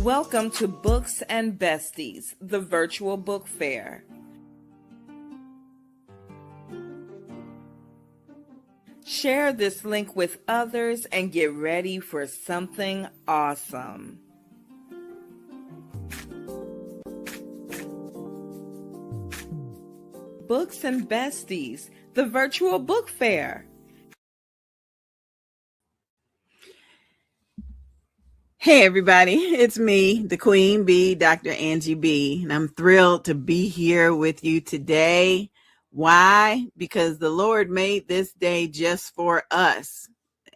Welcome to Books and Besties, the virtual book fair. Share this link with others and get ready for something awesome. Books and Besties, the virtual book fair. Hey everybody, it's me, the Queen Bee, Dr. Angie BEE, and I'm thrilled to be here with you today. Why? Because the Lord made this day just for us.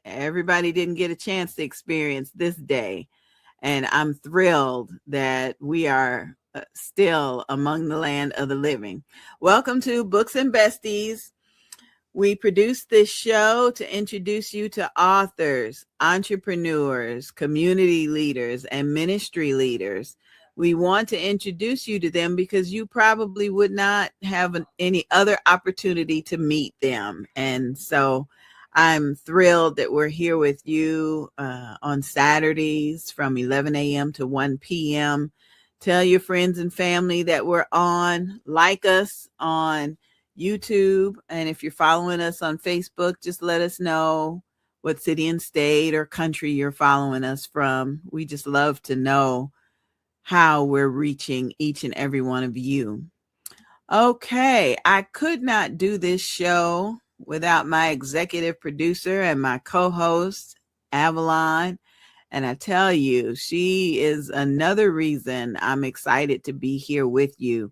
Everybody didn't get a chance to experience this day, and I'm thrilled that we are still among the land of the living. Welcome to Books and Besties. We produce this show to introduce you to authors, entrepreneurs, community leaders, and ministry leaders. We want to introduce you to them because you probably would not have any other opportunity to meet them. And so I'm thrilled that we're here with you on Saturdays from 11 a.m. to 1 p.m. Tell your friends and family that we're on. Like us on YouTube, and if you're following us on Facebook, just let us know what city and state or country you're following us from. We just love to know how we're reaching each and every one of you. Okay, I could not do this show without my executive producer and my co-host, Avalon. And I tell you, she is another reason I'm excited to be here with you.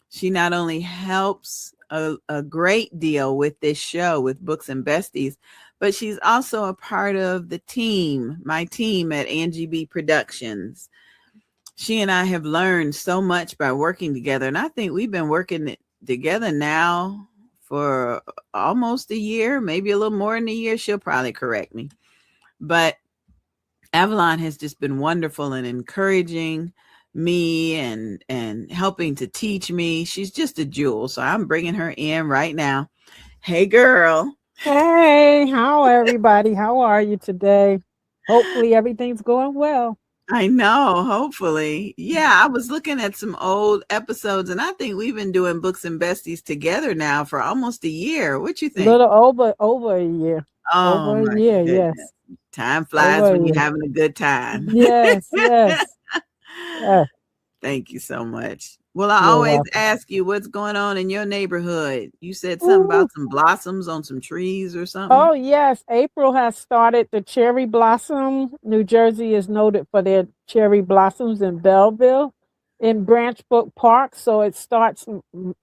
She not only helps a great deal with this show, with Books and Besties, but she's also a part of the team, my team at Angie BEE Productions. She and I have learned so much by working together, and I think we've been working together now for almost a year, maybe a little more than a year. She'll probably correct me. But Avalon has just been wonderful and encouraging me and helping to teach me. She's just a jewel. So I'm bringing her in right now. Hey girl. Hey, how everybody? How are you today? Hopefully everything's going well. I know, hopefully. Yeah, I was looking at some old episodes and I think we've been doing Books and Besties together now for almost a year. What you think? Little over a year. Oh Over a my year, goodness. yes. Time flies Over when a you're year. having a good time. Yes, yes. Thank you so much. Well, I You're always welcome. ask you what's going on in your neighborhood. You said something Ooh. about some blossoms on some trees or something. Oh, yes. April has started the cherry blossom. New Jersey is noted for their cherry blossoms in Belleville in Branch Brook Park. So it starts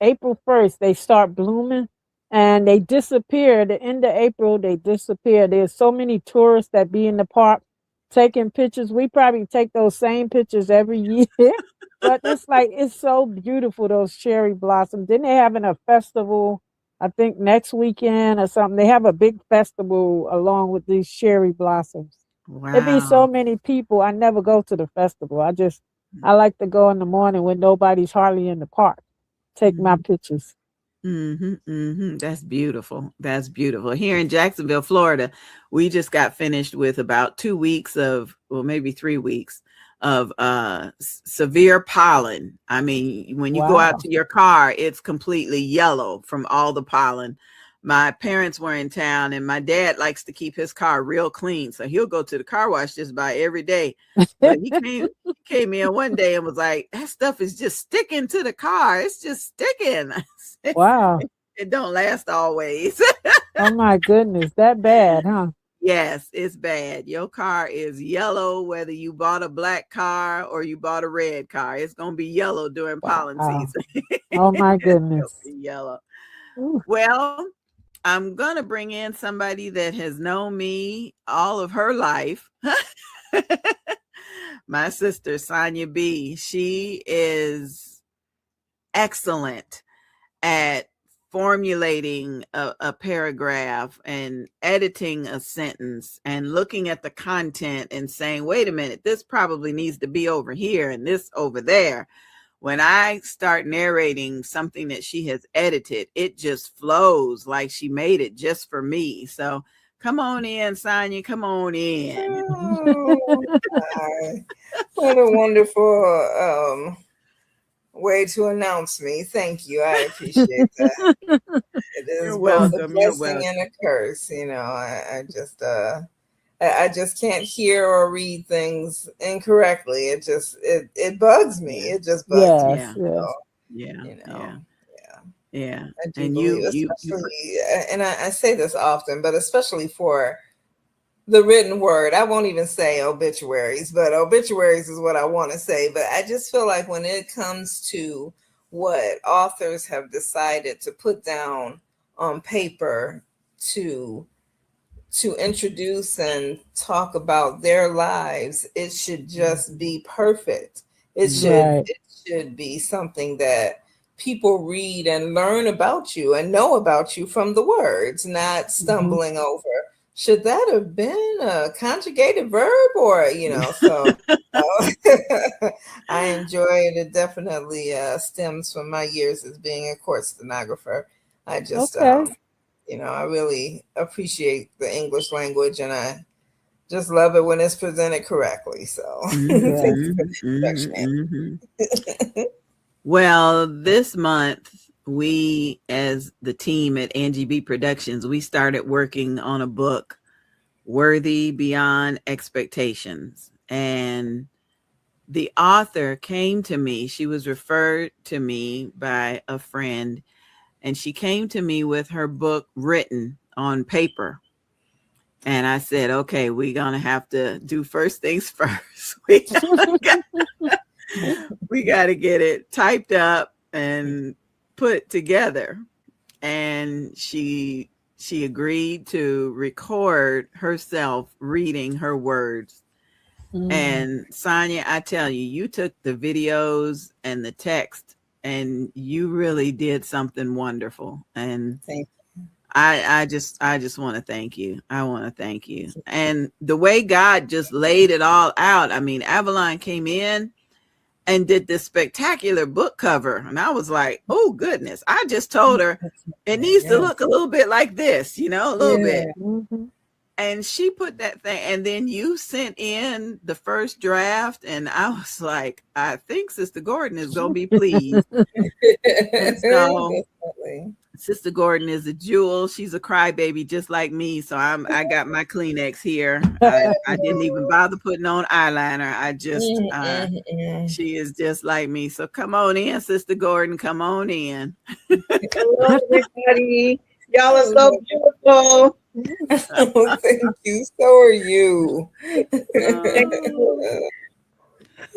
April 1st. They start blooming and they disappear. The end of April, they disappear. There's so many tourists that be in the park taking pictures. We probably take those same pictures every year. But it's like, it's so beautiful, those cherry blossoms. Then they having a festival I think next weekend or something. They have a big festival along with these cherry blossoms. There be so Wow. many people. I never go to the festival. I like to go in the morning when nobody's hardly in the park. Take my pictures. That's beautiful. That's beautiful. Here in Jacksonville, Florida, we just got finished with about 2 weeks of, well, maybe 3 weeks of severe pollen. I mean, when you go out Wow. to your car, it's completely yellow from all the pollen. My parents were in town and my dad likes to keep his car real clean. So he'll go to the car wash just about every day. But he came in one day and was like, that stuff is just sticking to the car. It's just sticking. Wow. It don't last always. Oh my goodness. That bad, huh? Yes, it's bad. Your car is yellow, whether you bought a black car or you bought a red car. It's going to be yellow during pollen Wow. season. Oh my It's going to goodness. be yellow. Ooh. Well, I'm going to bring in somebody that has known me all of her life. My sister, Sonia B. She is excellent at formulating a paragraph and editing a sentence and looking at the content and saying, wait a minute, this probably needs to be over here and this over there. When I start narrating something that she has edited, it just flows like she made it just for me. So Come on in, Sonia. Come on in. Oh, my. What a wonderful way to announce me. Thank you. I appreciate that. It You're is both a welcome. You're blessing welcome. and a curse. I just can't hear or read things incorrectly. It bugs me. Yeah. It just bugs me. Yes, Yeah. yes. So, Yeah. you Yeah. know, yeah. Yeah. I do And believe, you especially, and I say this often, but especially for the written word. I won't even say obituaries, but obituaries is what I want to say. But I just feel like when it comes to what authors have decided to put down on paper to introduce and talk about their lives, it should just be perfect. Right. It should be something that people read and learn about you and know about you from the words, not stumbling over. Should that have been a conjugated verb or, so I enjoy it. It definitely stems from my years as being a court stenographer. I just Okay. I really appreciate the English language, and I just love it when it's presented correctly. So thank you for Mhm, the mhm, mhm. introduction. Well, this month we, as the team at Angie BEE Productions, we started working on a book, Worthy Beyond Expectations. And the author came to me. She was referred to me by a friend, and she came to me with her book written on paper. And I said, okay, we're going to have to do first things first. We got to get it typed up and put together. And she agreed to record herself reading her words. And Sonia, I tell you, you took the videos and the text and you really did something wonderful. And Thank I just want to thank you. I want to thank you. And the way God just laid it all out. I mean, Avalon came in and did this spectacular book cover. And I was like, oh goodness. I just told her it needs to Yeah. look a little bit like this, a little bit. Mm-hmm. And she put that thing, and then you sent in the first draft, and I was like, I think Sister Gordon is going to be pleased. And so Definitely. Sister Gordon is a jewel. She's a crybaby just like me. So I got my Kleenex here. I didn't even bother putting on eyeliner. I just she is just like me. So come on in, Sister Gordon. Come on in. Hello, everybody. Y'all are so beautiful. Oh, thank you. So are you.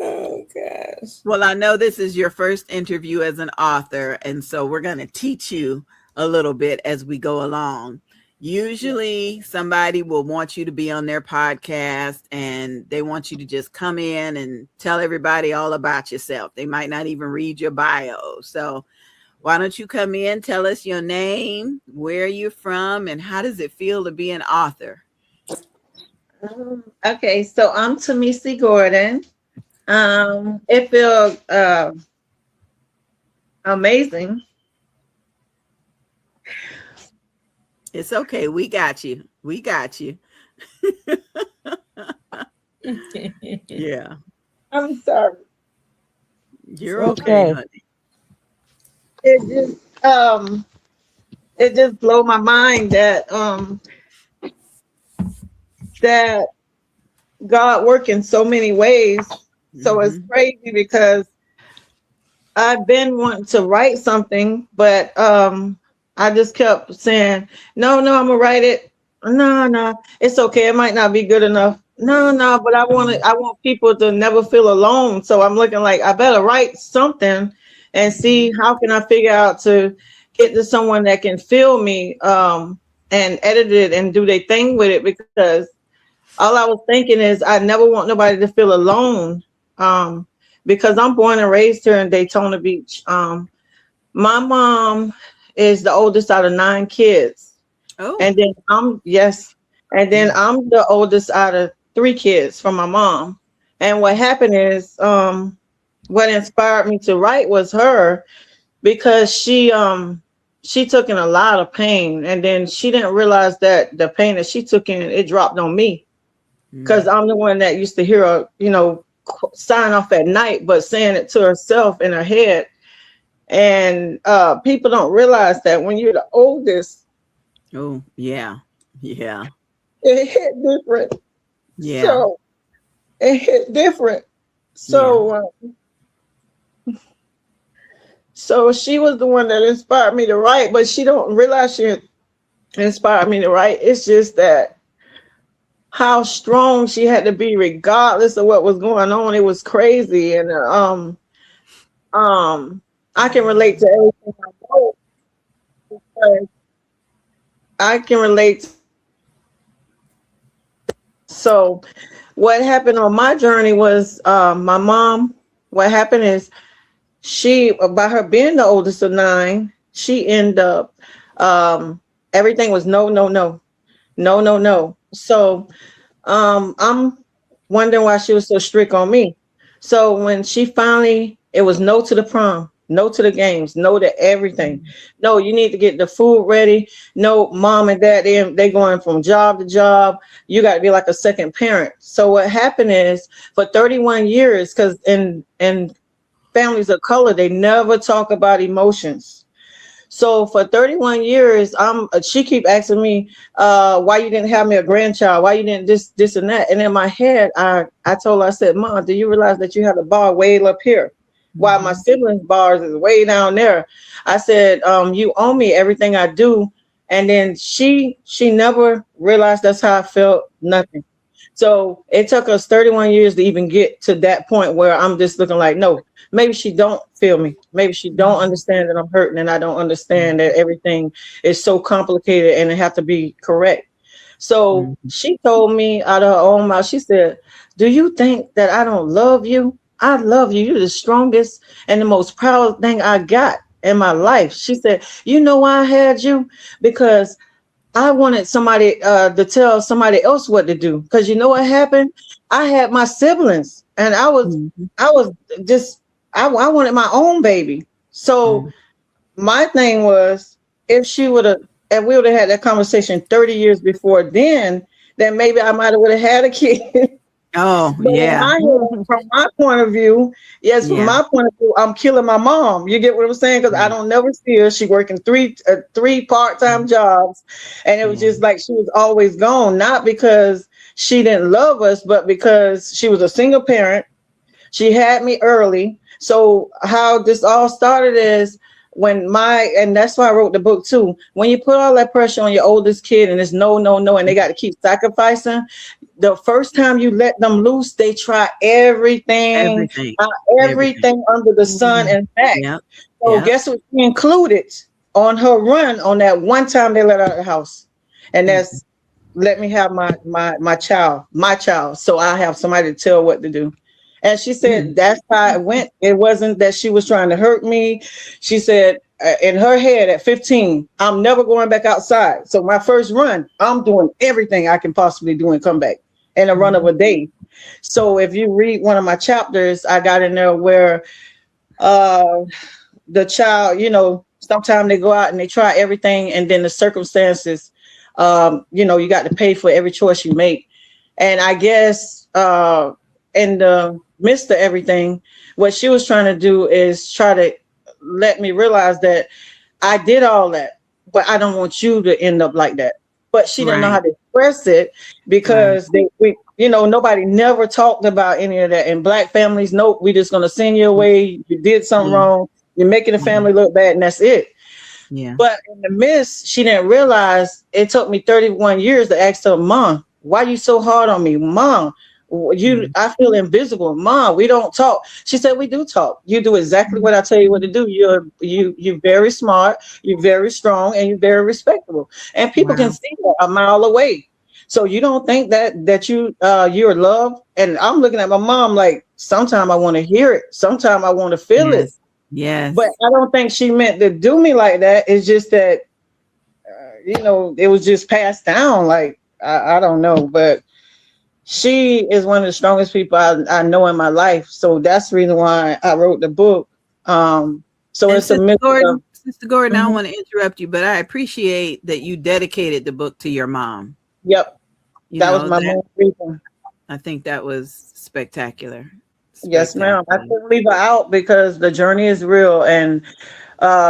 Oh gosh. Well, I know this is your first interview as an author, and so we're going to teach you a little bit as we go along. Usually somebody will want you to be on their podcast and they want you to just come in and tell everybody all about yourself. They might not even read your bio. So why don't you come in, tell us your name, where you're from, and how does it feel to be an author? Okay, so I'm Tamacie Gordon. It feels amazing. It's okay. We got you. We got you. Yeah. I'm sorry. You're okay, honey. It just blew my mind that that God work in so many ways. So it's crazy because I've been wanting to write something, but I just kept saying, no, I'm gonna write it. No, it's okay. It might not be good enough. No, but I want people to never feel alone. So I'm looking like I better write something and see how can I figure out to get to someone that can feel me and edit it and do their thing with it, because all I was thinking is I never want nobody to feel alone. Because I'm born and raised here in Daytona Beach. My mom is the oldest out of 9 kids. Oh. And then I'm I'm the oldest out of 3 kids from my mom. And what happened is what inspired me to write was her, because she she took in a lot of pain, and then she didn't realize that the pain that she took in, it dropped on me, because I'm the one that used to hear her, sign off at night, but saying it to herself in her head. And people don't realize that when you're the oldest, Oh, yeah. Yeah. it hit different. Yeah. So it hit different. So so she was the one that inspired me to write, but she don't realize she inspired me to write. It's just that how strong she had to be regardless of what was going on. It was crazy. And I can relate to everything I know, because I can relate. So what happened on my journey was my mom, what happened is she, by her being the oldest of 9, she ended up, everything was no, no, no, no, no, no. So I'm wondering why she was so strict on me. So when she finally, it was no to the prom, no to the games, no to everything. No, you need to get the food ready. No, mom and dad, they going from job to job. You got to be like a second parent. So what happened is for 31 years, because in families of color, they never talk about emotions. So for 31 years, she keep asking me, why you didn't have me a grandchild? Why you didn't this and that? And in my head, I told her, I said, Mom, do you realize that you have the bar way up here, while my siblings' bars is way down there? I said, you owe me everything I do. And then she never realized that's how I felt, nothing. So it took us 31 years to even get to that point where I'm just looking like, no, maybe she don't feel me. Maybe she don't understand that I'm hurting, and I don't understand that everything is so complicated and it have to be correct. So she told me out of her own mouth, she said, do you think that I don't love you? I love you. You're the strongest and the most proud thing I got in my life. She said, you know why I had you? Because I wanted somebody to tell somebody else what to do. Because you know what happened? I had my siblings, and I was just, I wanted my own baby. So my thing was, if we would have had that conversation 30 years before then maybe I might have would have had a kid. Oh, But yeah. from my point of view, yes, from my point of view, I'm killing my mom. You get what I'm saying? Because I don't never see her. She working three part-time jobs, and it was just like she was always gone. Not because she didn't love us, but because she was a single parent. She had me early. So how this all started is and that's why I wrote the book too. When you put all that pressure on your oldest kid, and it's no, no, no, and they got to keep sacrificing, the first time you let them loose, they try everything under the sun and back. So guess what she included on her run on that one time they let her out of the house? And that's let me have my child. So I have somebody to tell what to do. And she said, that's how it went. It wasn't that she was trying to hurt me. She said, in her head at 15, I'm never going back outside. So my first run, I'm doing everything I can possibly do and come back in a run of a day. So if you read one of my chapters, I got in there where the child, sometimes they go out and they try everything, and then the circumstances, you got to pay for every choice you make. And I guess in the midst of everything, what she was trying to do is try to let me realize that I did all that, but I don't want you to end up like that. But she didn't know how to express it, because nobody never talked about any of that. In Black families, nope, we just gonna send you away. You did something wrong. You're making the family look bad, and that's it. Yeah. But in the midst, she didn't realize it took me 31 years to ask her, Mom, why you so hard on me? Mom, I feel invisible. Mom, we don't talk. She said, we do talk. You do exactly what I tell you what to do. You're very smart, you're very strong, and you're very respectable. And people can see that a mile away. So you don't think that you're loved. And I'm looking at my mom like, sometimes I want to hear it. Sometimes I want to feel it. Yes. But I don't think she meant to do me like that. It's just that, it was just passed down. Like, I don't know, but she is one of the strongest people I know in my life. So that's the reason why I wrote the book. So it's a mix of Sister Gordon, I don't Mhm. want to interrupt you, but I appreciate that you dedicated the book to your mom. Yep, You that was know, my that main reason. I think that was spectacular. Yes, ma'am. I Spectacular. couldn't leave her out because the journey is real, and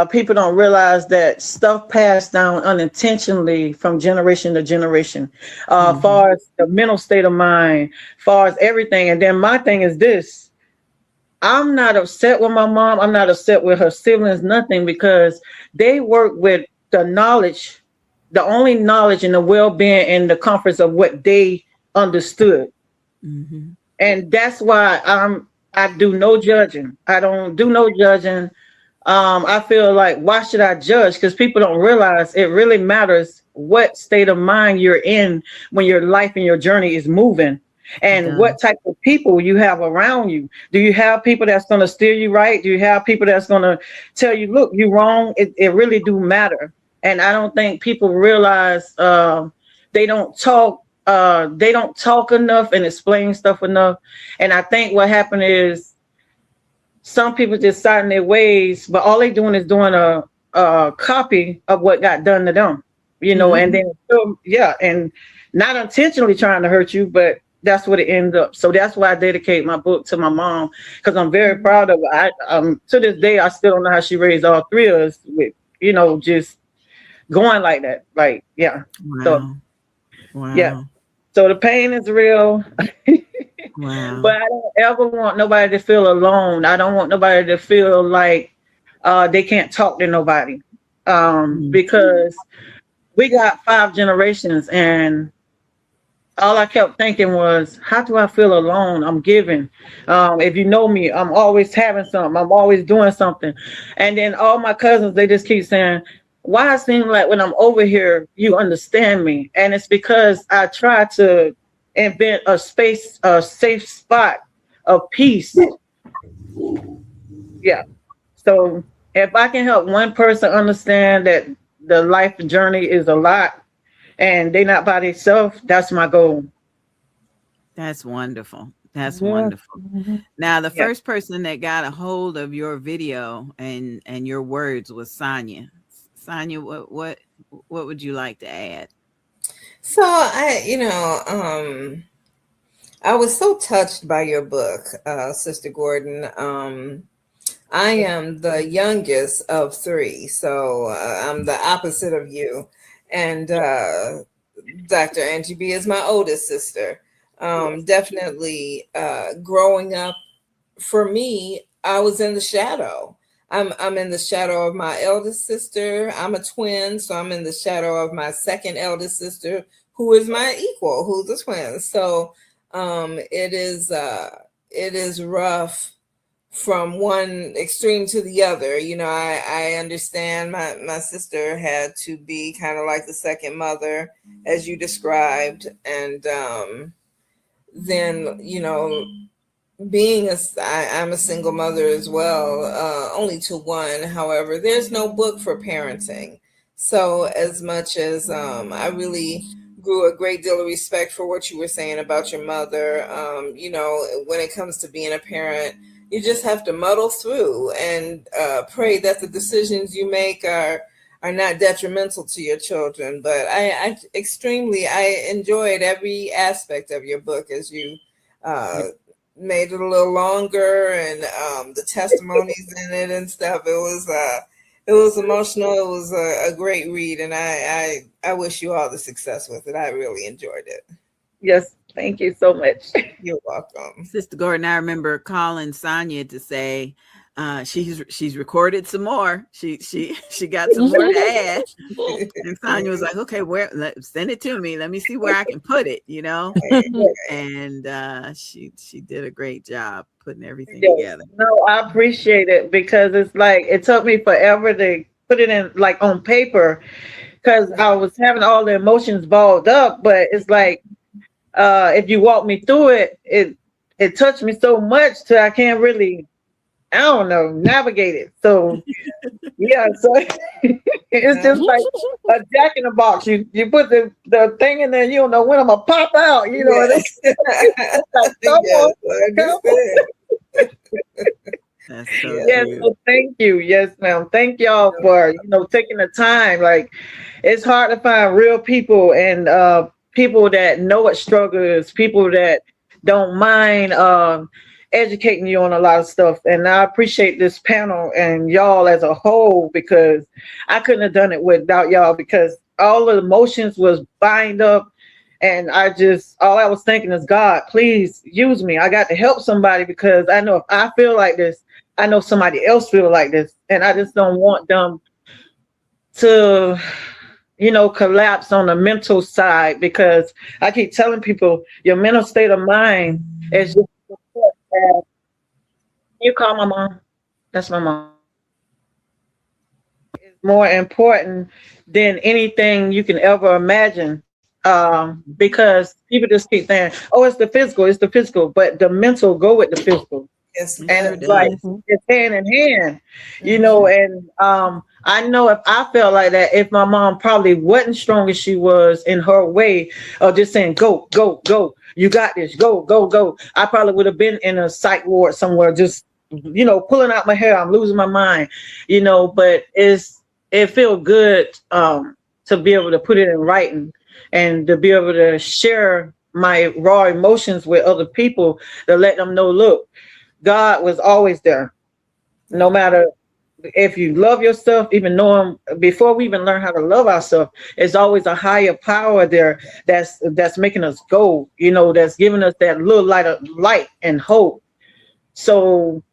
people don't realize that stuff passed down unintentionally from generation to generation. Mhm. Far as the mental state of mind, far as everything. And then my thing is this: I'm not upset with my mom. I'm not upset with her siblings. Nothing, because they work with the knowledge, the only knowledge and the well-being and the comforts of what they understood. Mhm. And that's why I do no judging. I don't do no judging. I feel like, why should I judge? Because people don't realize it really matters what state of mind you're in when your life and your journey is moving, It and does. what type of people you have around you. Do you have people that's going to steer you right? Do you have people that's going to tell you, look, you wrong? It really do matter. And I don't think people realize they don't talk. They don't talk enough and explain stuff enough. And I think what happened is some people just set in their ways, but all they doing is doing a copy of what got done to them, and Mhm. then yeah, and not intentionally trying to hurt you, but that's what it ends up. So that's why I dedicate my book to my mom, because I'm very proud of her. To this day I still don't know how she raised all three of us with, just going like that. Like, yeah. So Wow. yeah. Wow. So the pain is real. Wow. But I don't ever want nobody to feel alone. I don't want nobody to feel like they can't talk to nobody. Mm. Because we got 5 generations, and all I kept thinking was, how do I feel alone? I'm giving. If you know me, I'm always having something. I'm always doing something. And then all my cousins, they just keep saying, why it seems like when I'm over here, you understand me? And it's because I try to invent a space, a safe spot of peace. Yeah. So if I can help one person understand that the life journey is a lot and they not by themselves, that's my goal. That's wonderful. That's Yes. wonderful. Mhm. Now, the Yeah. first person that got a hold of your video and your words was Sonia. Sonia, what would you like to add? So I was so touched by your book, Sister Gordon. I am the youngest of three, so I'm the opposite of you. And Dr. Angie B is my oldest sister. Definitely growing up, for me, I was in the shadow. I'm in the shadow of my eldest sister. I'm a twin, so I'm in the shadow of my second eldest sister, who is my equal, who's a twin. So it is rough from one extreme to the other. I understand my sister had to be kind of like the second mother, as you described, and then I'm a single mother as well, only to one. However, there's no book for parenting. So as much as I really grew a great deal of respect for what you were saying about your mother, when it comes to being a parent, you just have to muddle through and pray that the decisions you make are not detrimental to your children. But I enjoyed every aspect of your book, as you uh, made it a little longer, and the testimonies in it and stuff. It was emotional. It was a great read, and I wish you all the success with it. I really enjoyed it. Yes. Thank you so much. You're welcome. Sister Gordon, I remember calling Sonia to say she's recorded some more. She got some more to add. And Sonia was like, okay, send it to me. Let me see where I can put it, And she did a great job putting everything Yes. together. No, I appreciate it, because it's like it took me forever to put it in, like, on paper, because I was having all the emotions balled up. But it's like, if you walk me through it, it touched me so much till I can't really, I don't know, navigate it. So yeah, so it's just like a jack in the box. You put the thing in there, you don't know when I'm gonna pop out. Yes. It's like, come Yes, on, I come on. understand. That's so Yeah. Yes, true. so thank you. Yes, ma'am. Thank y'all for taking the time. Like, it's hard to find real people and people that know what struggle is, people that don't mind educating you on a lot of stuff. And I appreciate this panel and y'all as a whole, because I couldn't have done it without y'all, because all the emotions was bind up. And all I was thinking is, God, please use me. I got to help somebody, because I know if I feel like this, I know somebody else feel like this. And I just don't want them to, collapse on the mental side, because I keep telling people your mental state of mind is just you call my mom. That's my mom. It's more important than anything you can ever imagine. Because people just keep saying, "Oh, it's the physical," but the mental go with the physical. Yes, It And sure yes. it's like does. it's hand in hand, Mhm. and I know if I felt like that, if my mom probably wasn't strong as she was in her way of just saying, go, go, go, you got this, go, go, go, I probably would have been in a psych ward somewhere, just pulling out my hair, I'm losing my mind, but it feels good to be able to put it in writing and to be able to share my raw emotions with other people, to let them know, look, God was always there. No matter if you love yourself, even knowing before we even learn how to love ourselves, there's always a higher power there that's making us go, that's giving us that little light and hope. So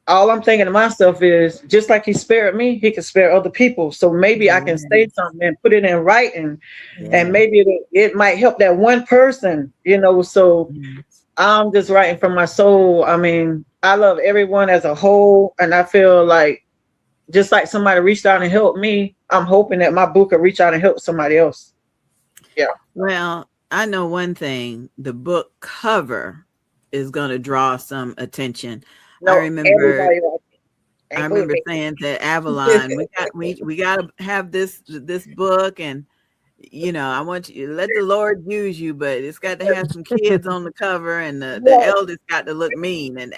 all I'm thinking to myself is, just like he spared me, he can spare other people. So maybe I can say something and put it in writing, and Yeah. maybe it might help that one person, so Mhm. I'm just writing from my soul. I mean, I love everyone as a whole, and I feel like just like somebody reached out and helped me, I'm hoping that my book will reach out and help somebody else. Yeah. Well, I know one thing, the book cover is going to draw some attention. I No, remember everybody like it, I including remember me. saying to Avalon, we got to have this book, and I want you let the Lord use you, but it's got to have some kids on the cover, and the Yes. eldest got to look mean. And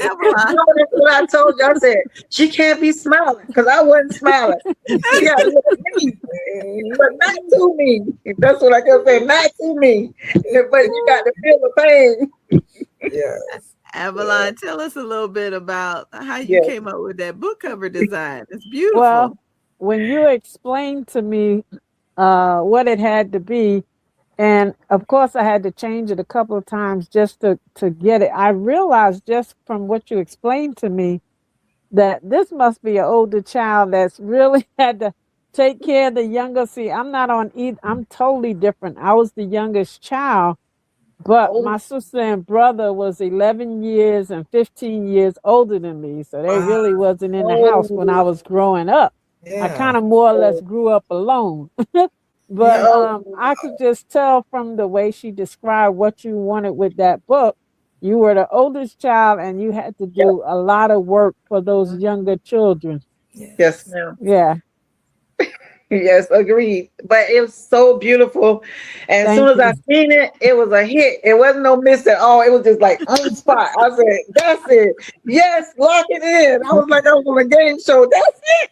Avalon, No, that's what I told you. I said she can't be smiling, because I wasn't smiling. She got to look at me, but not to me. That's what I kept saying, not to me. But you got to feel the pain. Yes. Avalon, tell us a little bit about how you Yes. came up with that book cover design. It's beautiful. Well, when you explained to me what it had to be, and of course I had to change it a couple of times just to get it, I realized just from what you explained to me that this must be an older child that's really had to take care of the younger. See, I'm not on either. I'm totally different. I was the youngest child, but Oh, my sister and brother was 11 years and 15 years older than me. So they Wow. really wasn't in the house when I oh, was growing up. I Yeah. kind of more or less oh, grew up alone. But Yeah. oh, I could just tell from the way she described what you wanted with that book. You were the oldest child and you had to yep, do a lot of work for those younger children. yes, Yes. ma'am. Yeah. Yes, agreed. But it was so beautiful. And as soon Thank as I you. seen it, it was a hit. It wasn't no miss at all. It was just like on the spot. I said, that's it. Yes, lock it in. I was like, I was on a game show. That's it.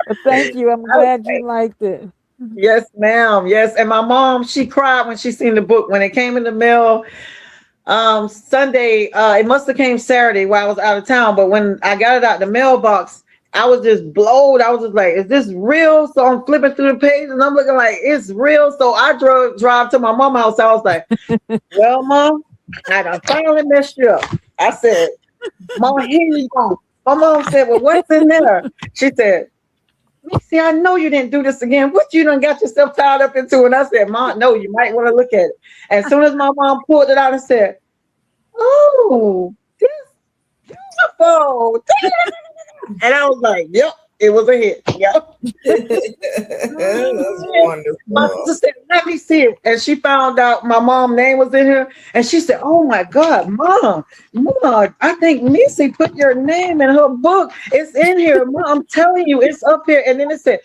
But thank you. I'm glad you liked it. Yes, ma'am. Yes. And my mom, she cried when she seen the book. When it came in the mail, Sunday, it must have came Saturday while I was out of town, but when I got it out the mailbox, I was just blowed. I was just like, is this real? So I'm flipping through the page and I'm looking like it's real. So I drive to my mom's house. I was like, well, mom, I done finally messed you up. I said, Mom, here you go. My mom said, well, what's in there? She said, see, I know you didn't do this again. What you done got yourself tied up into? And I said, Mom, no, you might want to look at it. As soon as my mom pulled it out and said, oh, this beautiful. And I was like, yep, it was a hit. Yep. That's My wonderful. sister said, let me see it. And she found out my mom's name was in here. And she said, oh my God, Mom, I think Missy put your name in her book. It's in here. Mom, I'm telling you, it's up here. And then it said,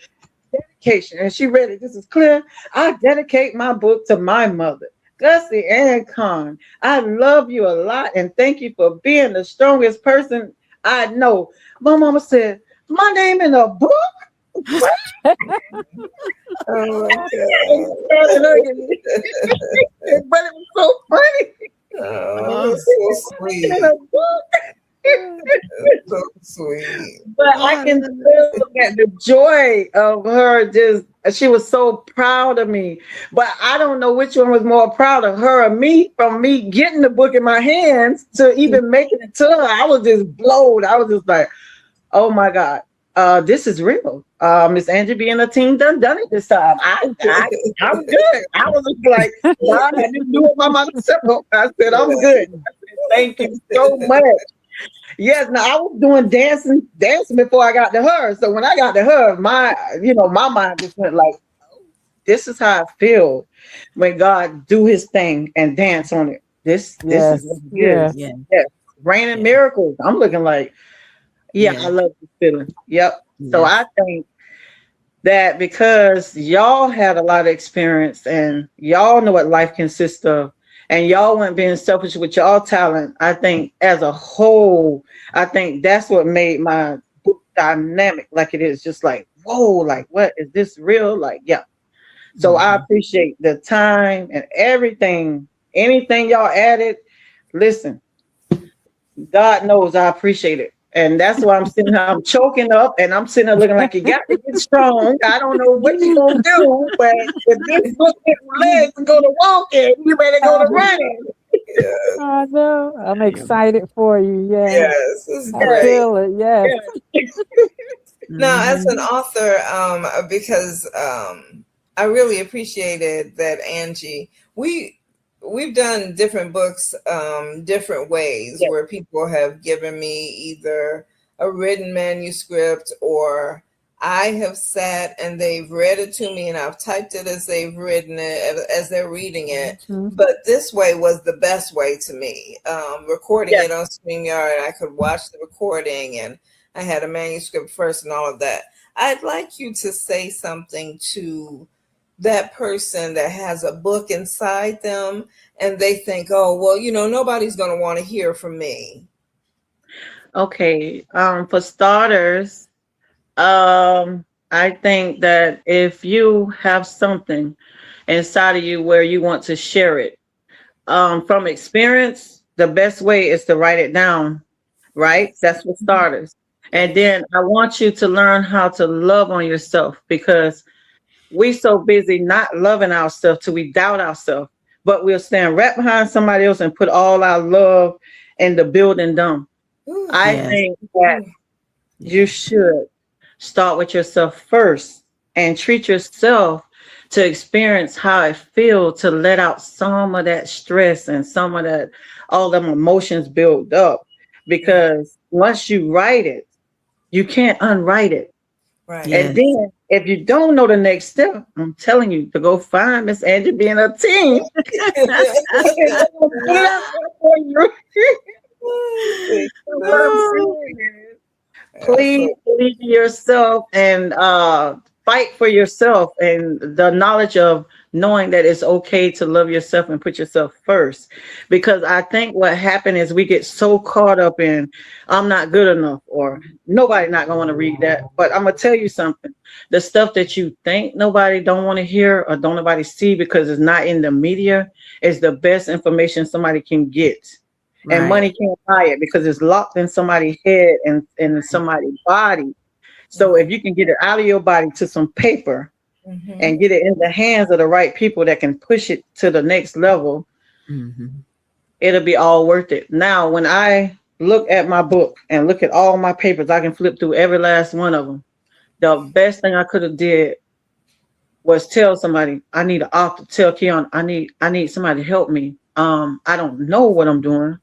dedication. And she read it. This is clear. I dedicate my book to my mother. Gussie and Con, I love you a lot and thank you for being the strongest person I know. My mama said, my name in a book? What? Oh my And God. started hugging me. But it was so funny. Oh, Oh, that's so In a sweet. book. So sweet. But oh, I I can love still look at the joy of her. Just she was so proud of me. But I don't know which one was more proud of her or me, from me getting the book in my hands to even making it to her. I was just blown. I was just like, oh my God, this is real. Miss Angie being a team done it this time. I'm good. I was just like, God, I didn't do it by myself. I said, I'm good. I said, thank you so much. Yes, now I was doing dancing before I got to her. So when I got to her, my mind just went like, this is how I feel when God do his thing and dance on it. This is what Yes, it is. yes. yeah, Yes. Raining yeah, miracles. I'm looking like, yeah, I yeah, love this feeling. Yep. So I yes, think that because y'all had a lot of experience and y'all know what life consists of, and y'all weren't being selfish with y'all talent, I think as a whole, I think that's what made my book dynamic like it is. Just like, whoa, like what is this real? Like, yeah. So I mhm, appreciate the time and everything. Anything y'all added, listen, God knows I appreciate it. And that's why I'm sitting here, I'm choking up and I'm sitting there looking like you got to get strong. I don't know what you're going to do, but if this book gets legs and go to walking, you better go to running. Yeah. I know. I'm yeah, excited for you. Yeah, Yes, it's I yeah, great. feel it. Yes. Yeah. Now, as an mhm, author, because I really appreciated that Angie. We've done different books, different ways Yeah. where people have given me either a written manuscript or I have sat and they've read it to me and I've typed it as they've written it as they're reading it. Mhm. But this way was the best way to me. Recording Yes. it on StreamYard, I could watch the recording and I had a manuscript first and all of that. I'd like you to say something to that person that has a book inside them and they think, oh, well, nobody's going to want to hear from me. Okay. For starters, I think that if you have something inside of you where you want to share it, from experience, the best way is to write it down, right? Yes. That's for starters. And Yes. then I want you to learn how to love on yourself because we so busy not loving ourselves till we doubt ourselves, but we'll stand right behind somebody else and put all our love in the building them. Ooh, I yes, think that ooh. you yeah, should start with yourself first and treat yourself to experience how it feels to let out some of that stress and some of that, all them emotions build up. Yeah. Because once you write it, you can't unwrite it. Right. And yes, then if you don't know the next step, I'm telling you to go find Miss Angie being a team. And they're gonna put it out there for you. Thank you. What I'm That's oh, saying is, please absolutely. believe in yourself and fight for yourself and the knowledge of knowing that it's okay to love yourself and put yourself first. Because I think what happened is we get so caught up in I'm not good enough or nobody not gonna want to read that. But I'm gonna tell you something. The stuff that you think nobody don't want to hear or don't nobody see because it's not in the media is the best information somebody can get, and right, money can't buy it because it's locked in somebody's head and in somebody's body. So if you can get it out of your body to some paper Mm-hmm. and get it in the hands of the right people that can push it to the next level, mhm, it'll be all worth it. Now, when I look at my book and look at all my papers, I can flip through every last one of them. The best thing I could have did was tell somebody I need an author, tell Keon I need somebody to help me. I don't know what I'm doing.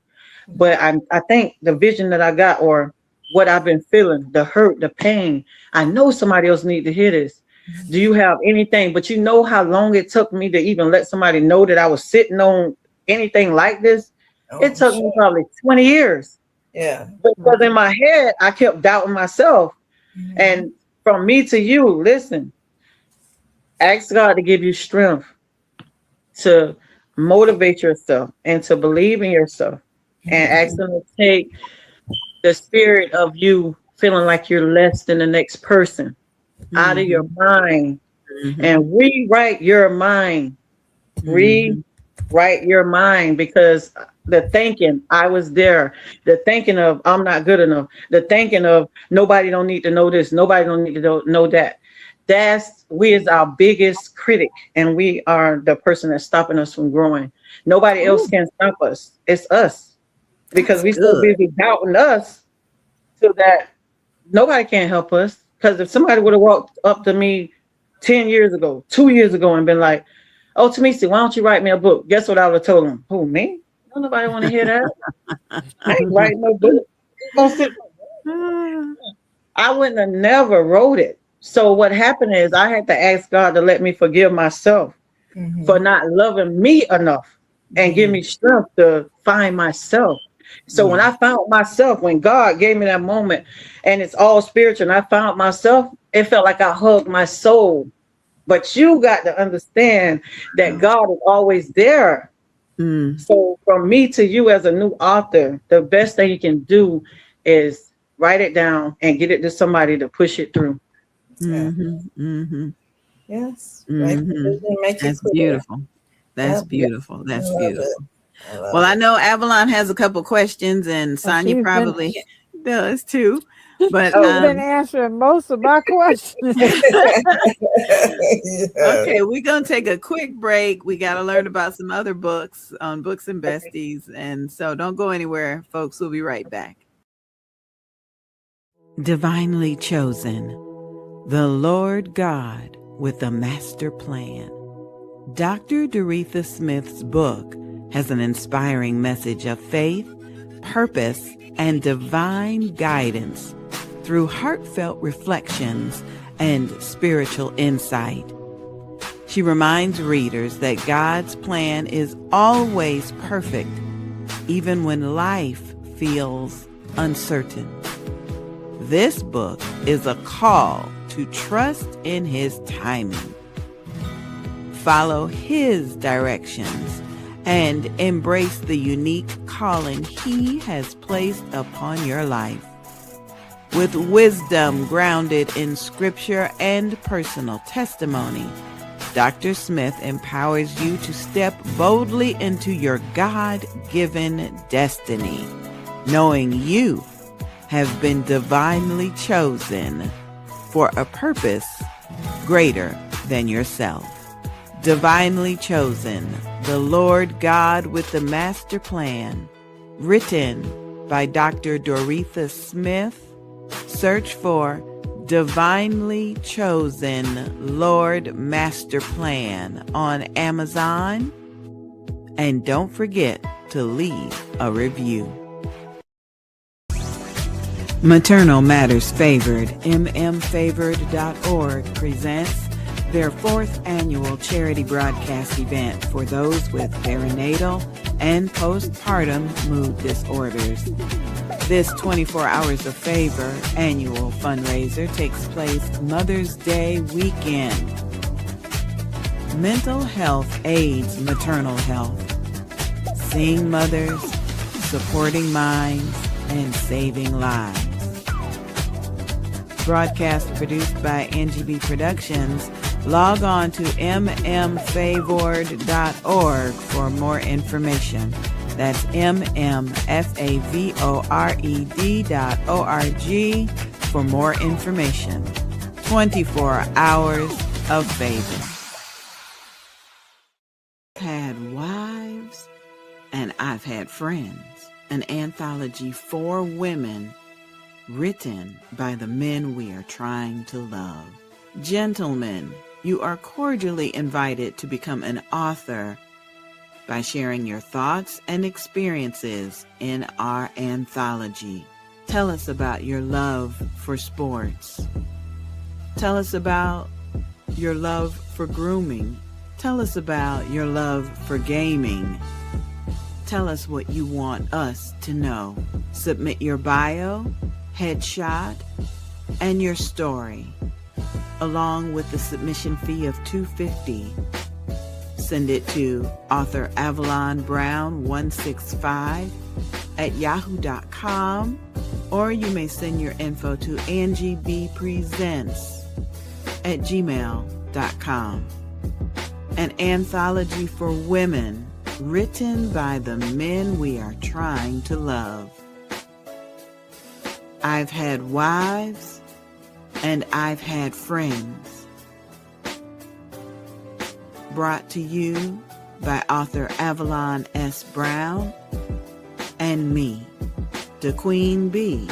But I think the vision that I got or what I've been feeling, the hurt, the pain, I know somebody else need to hear this. Do you have anything? But you know how long it took me to even let somebody know that I was sitting on anything like this? Oh, It I'm took me sure. probably 20 years. Yeah. Because in my head, I kept doubting myself. Mm-hmm. And from me to you, listen, ask God to give you strength to motivate yourself and to believe in yourself, and ask them to take the spirit of you feeling like you're less than the next person out of your mind and rewrite your mind. Rewrite your mind, because the thinking, I was there, the thinking of I'm not good enough, the thinking of nobody don't need to know this, nobody don't need to know that. We is our biggest critic, and we are the person that's stopping us from growing. Nobody else can stop us. It's us, because we so busy doubting us, so that nobody can help us. Because if somebody would have walked up to me 10 years ago, 2 years ago, and been like, "Oh, Tamacie, why don't you write me a book?" Guess what I would have told them? Who, me? Don't nobody want to hear that. I ain't writing no book. I wouldn't have never wrote it. So what happened is I had to ask God to let me forgive myself for not loving me enough and give me strength to find myself. So when I found myself, when God gave me that moment, and it's all spiritual, and I found myself, it felt like I hugged my soul. But you got to understand that God is always there. So from me to you as a new author, the best thing you can do is write it down and get it to somebody to push it through. Yes. That's beautiful. That's beautiful. That's beautiful. Well, I know Avalon has a couple questions, and Sonia probably does too. But she's been answering most of my questions. Okay, we're gonna take a quick break. We got to learn about some other books on Books and Besties, and so don't go anywhere, folks. We'll be right back. Divinely chosen, the Lord God with a master plan. Dr. Doretha Smith's book has an inspiring message of faith, purpose, and divine guidance through heartfelt reflections and spiritual insight. She reminds readers that God's plan is always perfect, even when life feels uncertain. This book is a call to trust in His timing, follow His directions, and embrace the unique calling He has placed upon your life. With wisdom grounded in scripture and personal testimony, Dr. Smith empowers you to step boldly into your God-given destiny, knowing you have been divinely chosen for a purpose greater than yourself. Divinely Chosen, the Lord God with the Master Plan, written by Dr. Doretha Smith. Search for Divinely Chosen Lord Master Plan on Amazon. And don't forget to leave a review. Maternal Matters Favored, mmfavored.org presents their 4th annual charity broadcast event for those with perinatal and postpartum mood disorders. This 24 Hours of Favor annual fundraiser takes place Mother's Day weekend. Mental health aids maternal health. Seeing mothers, supporting minds, and saving lives. Broadcast produced by Angie BEE Productions. Log on to mmfavored.org for more information. That's mmfavored.org for more information. 24 Hours of Favor. I've had wives and I've had friends. An anthology for women written by the men we are trying to love. Gentlemen, you are cordially invited to become an author by sharing your thoughts and experiences in our anthology. Tell us about your love for sports. Tell us about your love for grooming. Tell us about your love for gaming. Tell us what you want us to know. Submit your bio, headshot, and your story, along with the submission fee of $250. send it to author Avalon Brown 165 at yahoo.com, or you may send your info to Angie BEE Presents at gmail.com. An anthology for women written by the men we are trying to love. I've had wives and I've had friends. Brought to you by author Avalon S. Brown and me, the Queen Bee,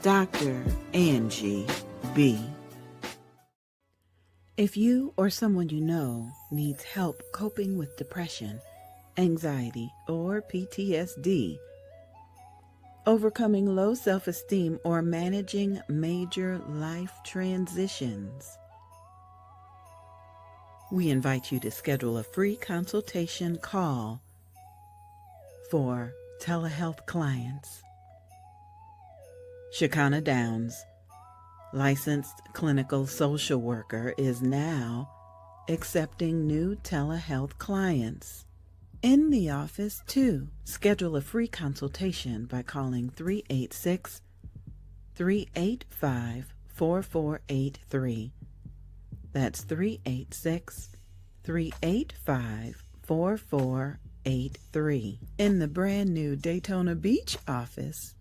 Dr. Angie BEE. If you or someone you know needs help coping with depression, anxiety, or PTSD, overcoming low self-esteem, or managing major life transitions, we invite you to schedule a free consultation call for telehealth clients. Shekinah Downs, licensed clinical social worker, is now accepting new telehealth clients. In the office, too. Schedule a free consultation by calling 386-385-4483. That's 386-385-4483. In the brand new Daytona Beach office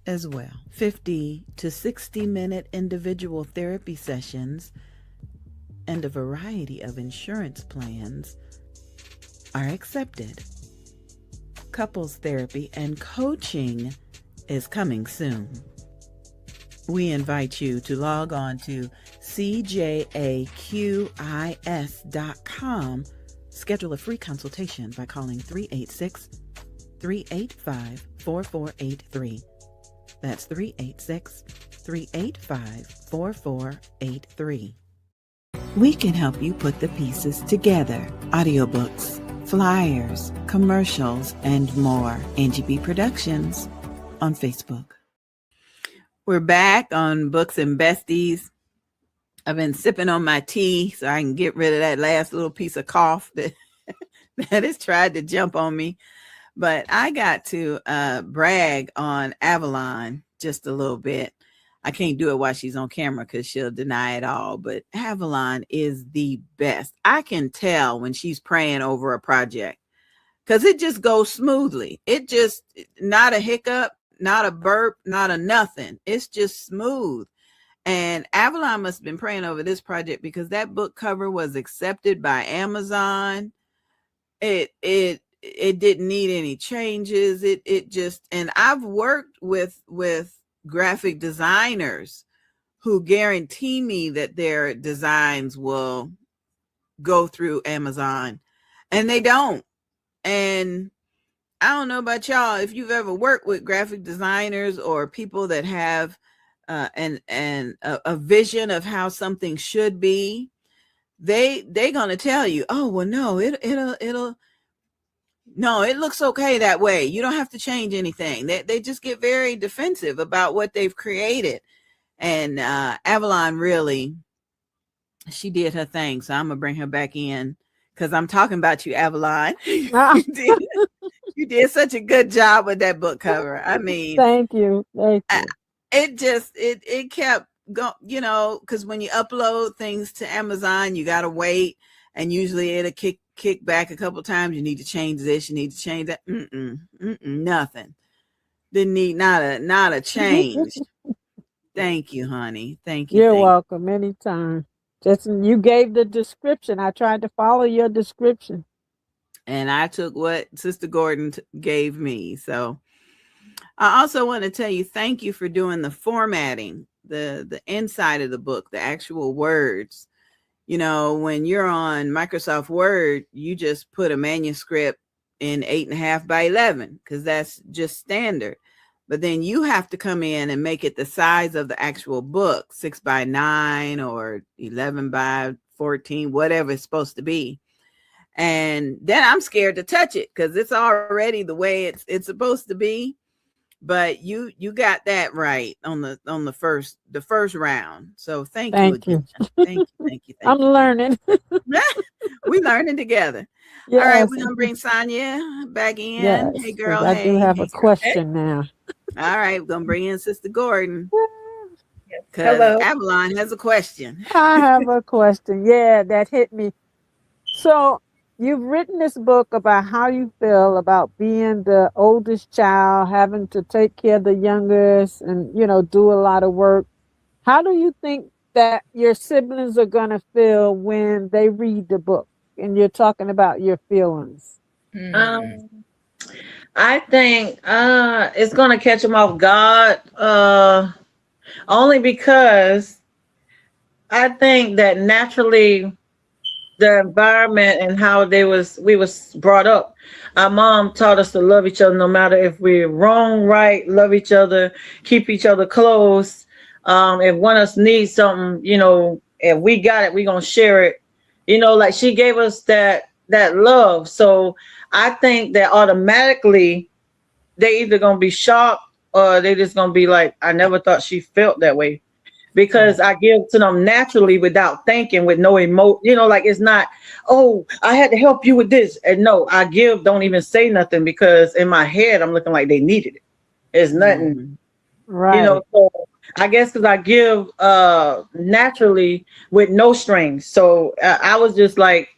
as well. 50 to 60-minute individual therapy sessions and a variety of insurance plans are accepted. Couples therapy and coaching is coming soon. We invite you to log on to cjaqis.com. Schedule a free consultation by calling 386-385-4483. That's 386-385-4483. We can help you put the pieces together. Audiobooks, flyers, commercials, and more. Angie BEE Productions on Facebook. We're back on Books and Besties. I've been sipping on my tea so I can get rid of that last little piece of cough that has tried to jump on me. But I got to brag on Avalon just a little bit. I can't do it while she's on camera because she'll deny it all. But Avalon is the best. I can tell when she's praying over a project because it just goes smoothly. It just, not a hiccup, not a burp, not a nothing. It's just smooth. And Avalon must have been praying over this project because that book cover was accepted by Amazon. It didn't need any changes. It just, and I've worked with graphic designers who guarantee me that their designs will go through Amazon, and they don't. And I don't know about y'all, if you've ever worked with graphic designers or people that have a vision of how something should be, they're gonna tell you, oh well, no, no, it looks okay that way. You don't have to change anything. They just get very defensive about what they've created. And Avalon really, she did her thing. So I'm gonna bring her back in because I'm talking about you, Avalon. You did such a good job with that book cover. I mean, Thank you. It kept going, because when you upload things to Amazon, you gotta wait, and usually it'll kick back a couple times. You need to change this, you need to change that. Nothing. Didn't need not a change. Thank you, honey. Thank you. You're welcome. Anytime. Just, you gave the description. I tried to follow your description. And I took what Sister Gordon gave me. So I also want to tell you, thank you for doing the formatting, the inside of the book, the actual words. When you're on Microsoft Word, you just put a manuscript in 8.5 by 11 because that's just standard. But then you have to come in and make it the size of the actual book, 6 by 9 or 11 by 14, whatever it's supposed to be. And then I'm scared to touch it because it's already the way it's supposed to be. But you got that right on the first round. So thank you again. Thank you. I'm learning. We learning together. All right, Yes, we're gonna bring Sonia back in. Hey yes, because girl, I do hey, have hey a girl, hey. question now. All right, we're gonna bring in Sister Gordon Yes. because Hello. Avalon has a question. I have a question. Yeah, that hit me. So you've written this book about how you feel about being the oldest child, having to take care of the youngest, and do a lot of work. How do you think that your siblings are gonna feel when they read the book and you're talking about your feelings? Um, I think it's gonna catch them off guard. Only because I think that naturally the environment and how we was brought up. Our mom taught us to love each other no matter if we're wrong, right, love each other, keep each other close. If one of us needs something, if we got it, we gonna share it. Like she gave us that love. So I think that automatically they either gonna be shocked or they just gonna be like, I never thought she felt that way because I give to them naturally without thinking, with no like it's not, oh, I had to help you with this. And no, I give, don't even say nothing because in my head, I'm looking like they needed it. It's nothing, Mhm. Right. so I guess because I give naturally with no strings. So I was just like,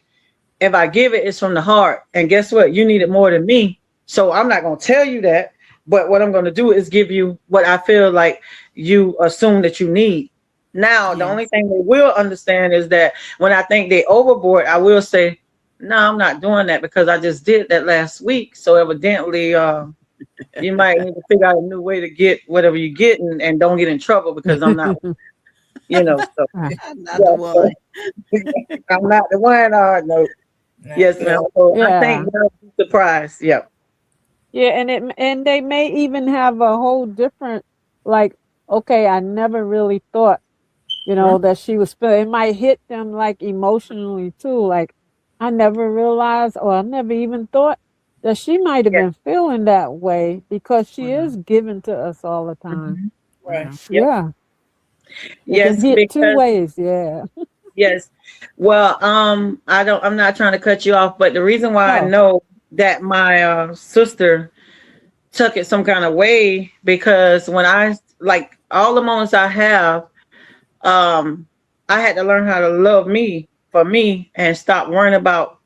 if I give it, it's from the heart. And guess what? You need it more than me. So I'm not going to tell you that. But what I'm going to do is give you what I feel like you assume that you need. Now, the only Yes. thing they will understand is that when I think they overboard, I will say, no, I'm not doing that because I just did that last week. So evidently, you might need to figure out a new way to get whatever you get and don't get in trouble because I'm not, so I'm not the yeah, one. so I'm not the one. No. Yes, ma'am. Nope. So I Yeah. think they'll be surprised. Yep. Yeah, and they may even have a whole different, like, okay, I never really thought, Mhm. that she was feeling. It might hit them like emotionally too. Like, I never realized, or I never even thought that she might have Yes. been feeling that way because she Wow. is given to us all the time. Mhm. Right. Wow. Yep. Yeah, it can Yes, hit two because ways. Yeah. yes. Well, I'm not trying to cut you off, but the reason why I Oh. know that my sister took it some kind of way because when I like all the moments I have, um, I had to learn how to love me for me and stop worrying about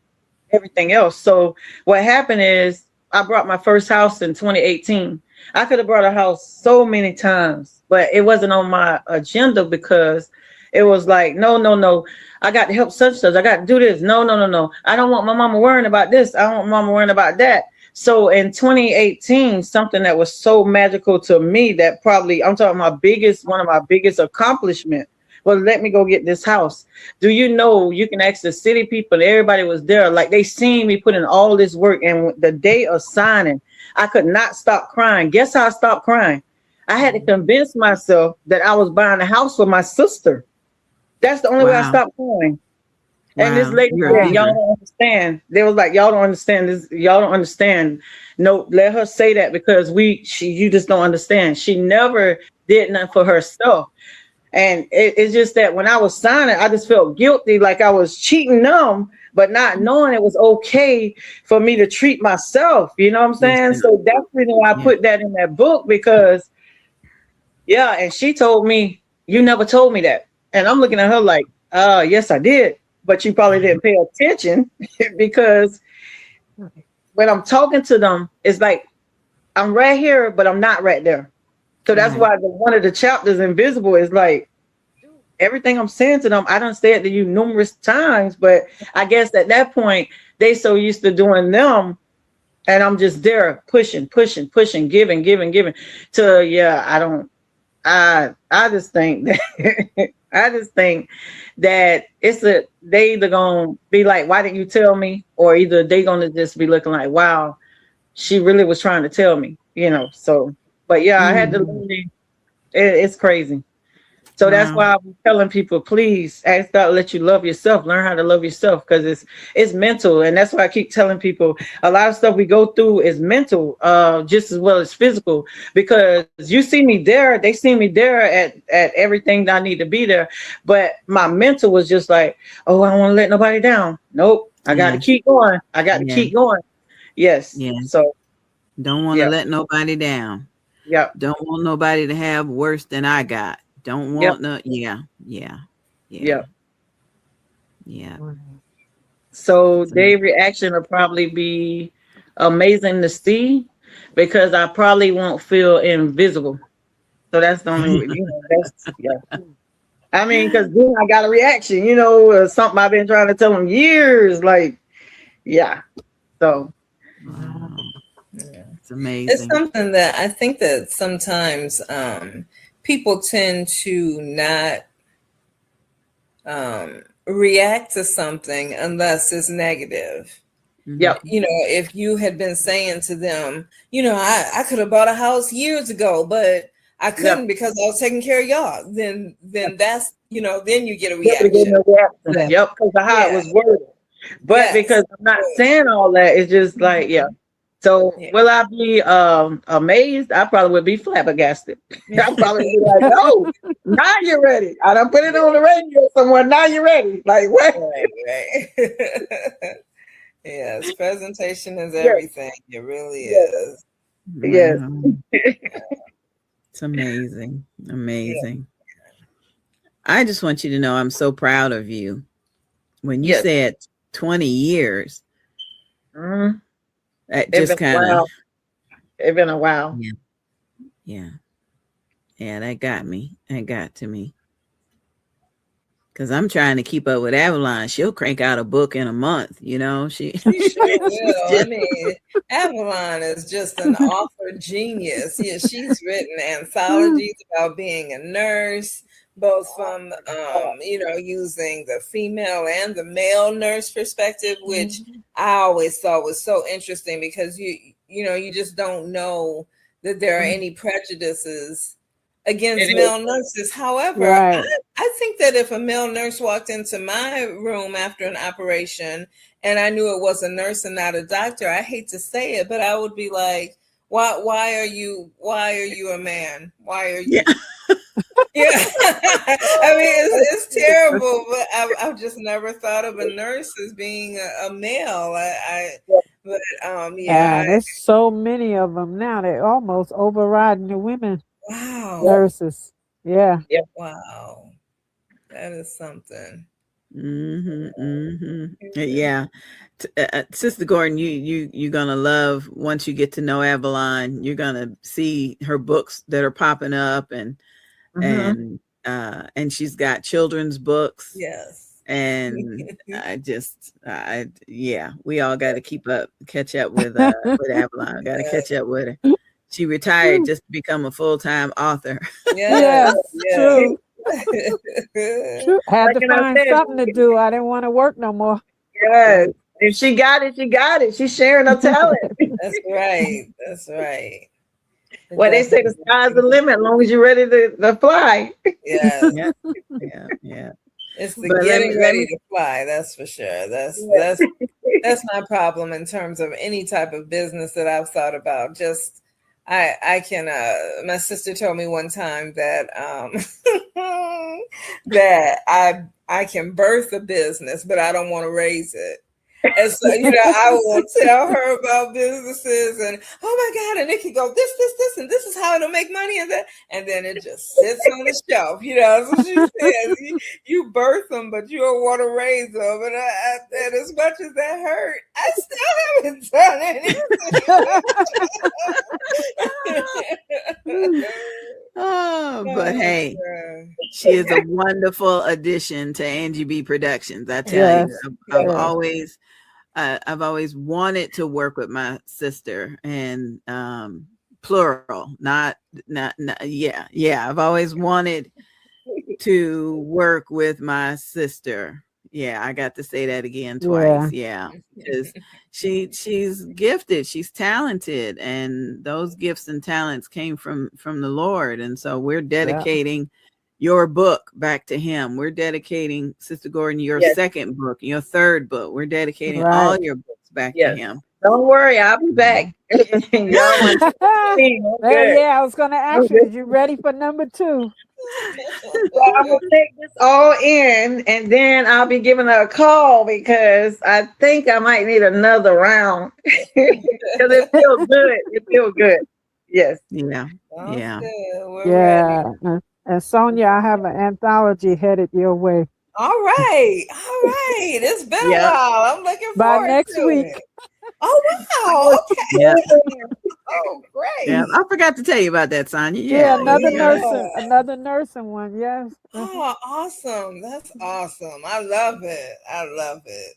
everything else. So what happened is I brought my first house in 2018. I could have brought a house so many times, but it wasn't on my agenda because it was like, no, no, no. I got to help such such. I got to do this. No, no, no, no. I don't want my mama worrying about this. I don't want mama worrying about that. So in 2018, something that was so magical to me that probably I'm talking one of my biggest accomplishments was let me go get this house. Do you know you can ask the city people? Everybody was there, like they seen me put in all this work. And the day of signing, I could not stop crying. Guess how I stopped crying? I had to convince myself that I was buying a house for my sister. That's the only way I Wow. stopped crying. And this Wow. lady You're a said, Wow. y'all giver. don't understand. They was like, y'all don't understand this. Y'all don't understand. No, let her say that because you just don't understand. She never did nothing for herself. And it's just that when I was signing, I just felt guilty, like I was cheating them, but not knowing it was okay for me to treat myself. You know what I'm saying? Yourself. So that's the reason why I Yeah. put that in that book because, yeah, and she told me, you never told me that. And I'm looking at her like, yes, I did. But you probably didn't pay attention because when I'm talking to them, it's like I'm right here, but I'm not right there. So that's Right. why one of the chapters, Invisible, is like, everything I'm saying to them, I done said to you numerous times, but I guess at that point they so used to doing them, and I'm just there pushing, pushing, pushing, giving, giving, giving. To yeah, I don't. I just think that I just think that they either gonna be like, why didn't you tell me, or either they gonna just be looking like, wow, she really was trying to tell me. So, but yeah, I had to Mhm. learn it's crazy. So that's Wow. why I'm telling people, please ask God to let you love yourself. Learn how to love yourself because it's mental, and that's why I keep telling people a lot of stuff we go through is mental, just as well as physical. Because you see me there, they see me there at everything that I need to be there, but my mental was just like, oh, I don't want to let nobody down. Nope, I got to Yeah. keep going. I got to Yeah. keep going. Yes. Yeah. So, Don't want to yeah. let nobody down. Yep. Don't want nobody to have worse than I got. Don't Yep. want no. Yeah. Yeah. Yeah. Yep. Yeah. So So, their reaction will probably be amazing to see, because I probably won't feel invisible. So that's the only, that's, yeah. I mean, because then I got a reaction, something I've been trying to tell them years. Like, yeah. So, wow. Yeah. It's It's amazing. something that I think that sometimes people tend to not react to something unless it's negative. yep. If you had been saying to them, I could have bought a house years ago, but I couldn't Yep. because I was taking care of y'all, then that's, then you get a Yep. They gave me reaction. a reaction. Yeah. Yep. Because of how it Yeah. was worded. But Yes. because I'm not saying all that, it's just like, yeah. So Yeah. will I be amazed? I probably would be flabbergasted. I probably would be like, no, now you're ready. I done put it on the radio somewhere. Now you're ready. Like, what? Right. Yes, presentation is Yes. everything. It really Yes. is. Yes. Wow. It's amazing. Amazing. I just want you to know I'm so proud of you. When you Yes. said 20 years, Mhm. that It's just been a kind of, while. It's been a while. yeah. Yeah, that got me. That got to me. Because I'm trying to keep up with Avalon. She'll crank out a book in a month, She She sure will. I mean, Avalon is just an author genius. Yeah, she's written anthologies about being a nurse, both from using the female and the male nurse perspective, which I always thought was so interesting, because you just don't know that there are any prejudices against male nurses. However, Right. I think that if a male nurse walked into my room after an operation and I knew it was a nurse and not a doctor, I hate to say it, but I would be like, why are you a man? Why are you? Yeah. I mean, it's terrible, but I've just never thought of a nurse as being a male. There's so many of them now. They're almost overriding the women Wow. nurses. Yeah. Wow. That is something. Yeah. Sister Gordon, you're gonna love, once you get to know Avalon, you're gonna see her books that are popping up, and she's got children's books. Yes. And we all got to catch up with Avalon. Got to catch up with her. She retired just to become a full-time author. Yes, true. True. Had to find something to do. I didn't want to work no more. Yes. If she got it, she got it. She's sharing her talent. That's right. That's right. Well, they say the sky's the limit as long as you're ready to fly. Yeah. Yeah. It's the getting ready to fly. That's for sure. That's my problem in terms of any type of business that I've thought about. Just I can. My sister told me one time that that I can birth a business, but I don't want to raise it. And so, I will tell her about businesses and, oh my God, and it can go this, and this is how it'll make money, and then it just sits on the shelf. So she says, you birth them, but you don't want to raise them. And as much as that hurt, I still haven't done anything. But hey, she is a wonderful addition to Angie BEE Productions. I tell you, I've always wanted to work with my sister, and plural, not. I've always wanted to work with my sister. Yeah, I got to say that again twice. Yeah, because she's gifted, she's talented, and those gifts and talents came from the Lord. And so we're dedicating your book back to him. We're dedicating, Sister Gordon, your second book, your third book. We're dedicating all your books back to him. Don't worry, I'll be back. Y'all want to see. I'm good. Yeah, I was going to I'm ask you, good. is you ready for number 2? Well, I'm gonna take this all in, and then I'll be giving her a call because I think I might need another round because it feels good. It feels good. Yes. Yeah. Sounds Yeah. good. We're ready. Yeah. And Sonia, I have an anthology headed your way All right. All right. It's been a Yep. while. I'm looking by forward next to week. it. Oh, wow. Okay. Yeah. Oh, Yeah. great. I forgot to tell you about that, Sonia. Yeah, Yeah. You got it. another nursing one. Yes. Oh, awesome. That's awesome. I love it. I love it.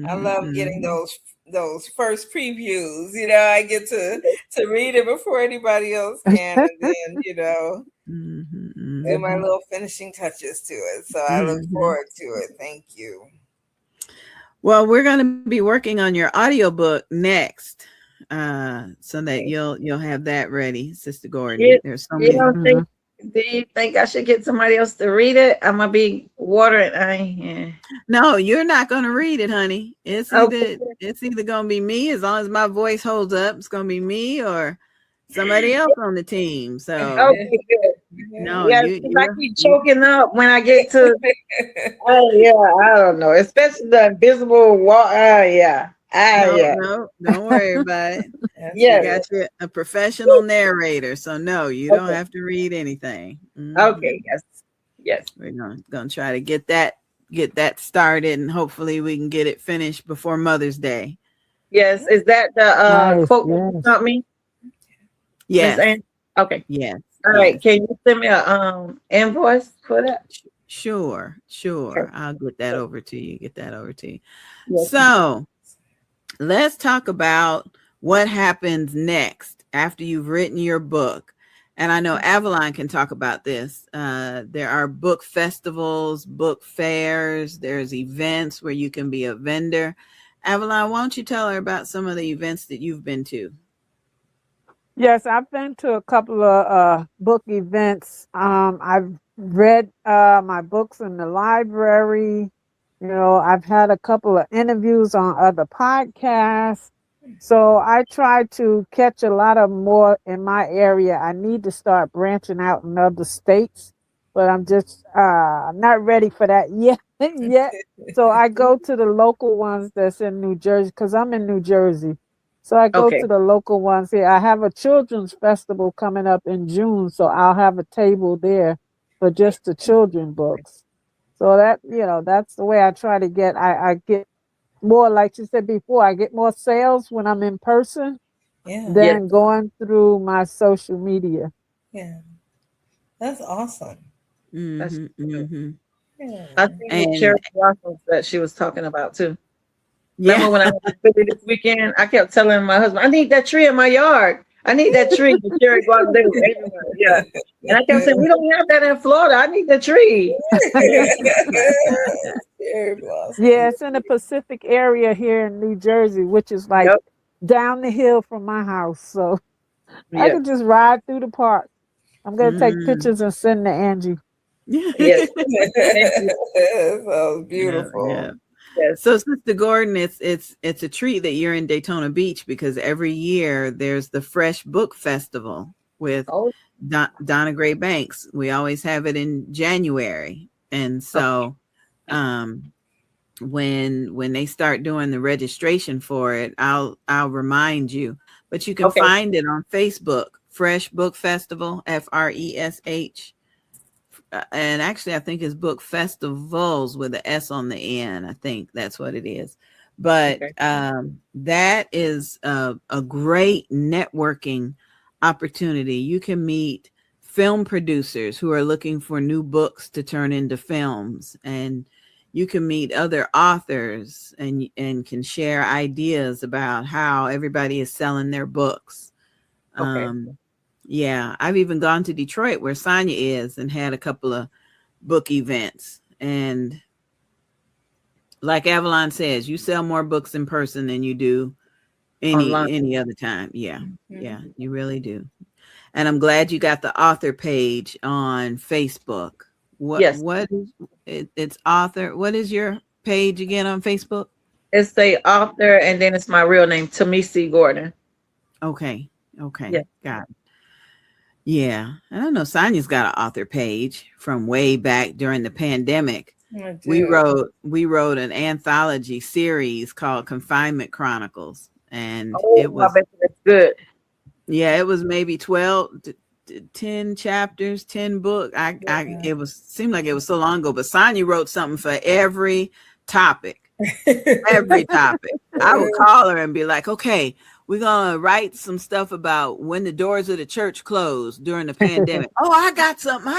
I love getting Mhm. those first previews. I get to read it before anybody else can, and then Mhm. do my Mhm. little finishing touches to it. So I look Mhm. forward to it. Thank you. Well, we're going to be working on your audiobook next, so that you'll have that ready, Sister Gordon. You, There's so you many. don't Mhm. think? Do you think I should get somebody else to read it? I'm gonna be watering. Yeah. No, you're not going to read it, honey. Okay. It's either going to be me, as long as my voice holds up. It's going to be me or somebody else on the team. So Okay. Good. no, Yeah, because I keep choking up when I get to. Oh yeah, I don't know, especially the invisible wall. Yeah. Yeah. no, don't worry about it. That's We Yes. got good. you a professional narrator, so no, you don't Okay. have to read anything. Okay. Yes. Yes. We're gonna try to get that started, and hopefully we can get it finished before Mother's Day. Yes. Is that the Nice. quote that you Yes. sent me, Miss Yes, Ann? Okay. yes, All right. yes. Can you send me a invoice for that? Sure. Okay. I'll get that over to you. Yes. So let's talk about what happens next after you've written your book. And I know Avalon can talk about this. There are book festivals, book fairs, there's events where you can be a vendor. Avalon, why don't you tell her about some of the events that you've been to? Yes, I've been to a couple of book events. I've read my books in the library. I've had a couple of interviews on other podcasts. So I try to catch a lot of more in my area. I need to start branching out in other states, but I'm just not ready for that yet. yet. So I go to the local ones that's in New Jersey because I'm in New Jersey. So I go Okay. to the local ones here. I have a children's festival coming up in June, so I'll have a table there for just the children books. So that's the way I try to get. I get more, like you said before. I get more sales when I'm in person Yeah. Yes. than going through my social media. Yeah. That's awesome. That's true. Yeah. I seen the And cherry blossoms that she was talking about too. yeah, Remember when I went to Philly this weekend? I kept telling my husband, I need that tree in my yard. I need that tree. The cherry blossoms, they were everywhere. Yeah. And I kept saying, we don't have that in Florida. I need the tree. Cherry blossom. Yeah, it's in the Pacific area here in New Jersey, which is like Yep. down the hill from my house. So I Yeah. can just ride through the park. I'm gonna take mm, pictures and send to Angie. Yes. Thank you. That was yeah, beautiful. yeah. Yes. So, Sister Gordon, it's a treat that you're in Daytona Beach, because every year there's the Fresh Book Festival with Oh, Donna Gray Banks. We always have it in January, and so when they start doing the registration for it, I'll remind you. But you can okay. find it on Facebook, Fresh Book Festival, FRESH. And actually, I think it's Book Festivals with an S on the end. I think that's what it is. But Okay. that is a great networking opportunity. You can meet film producers who are looking for new books to turn into films, and you can meet other authors and can share ideas about how everybody is selling their books. Okay. Yeah, I've even gone to Detroit, where Sonia is, and had a couple of book events. And like Avalon says, you sell more books in person than you do Online. any other time. Yeah, yeah, you really do. And I'm glad you got the author page on Facebook. Yes. It's author. What is your page again on Facebook? It's the author, and then it's my real name, Tamacie Gordon. Okay. Okay. Yeah. Got it. Yeah. I don't know. Sonia's got an author page from way back during the pandemic. I We do. wrote an anthology series called Confinement Chronicles. And it Oh, I was, bet you that's good. yeah, it was maybe 10 chapters, 10 book. It was seemed like it was so long ago, but Sonia wrote something for every topic. Every topic. I would call her and be like, okay, we're gonna write some stuff about when the doors of the church closed during the pandemic. Oh, I got something.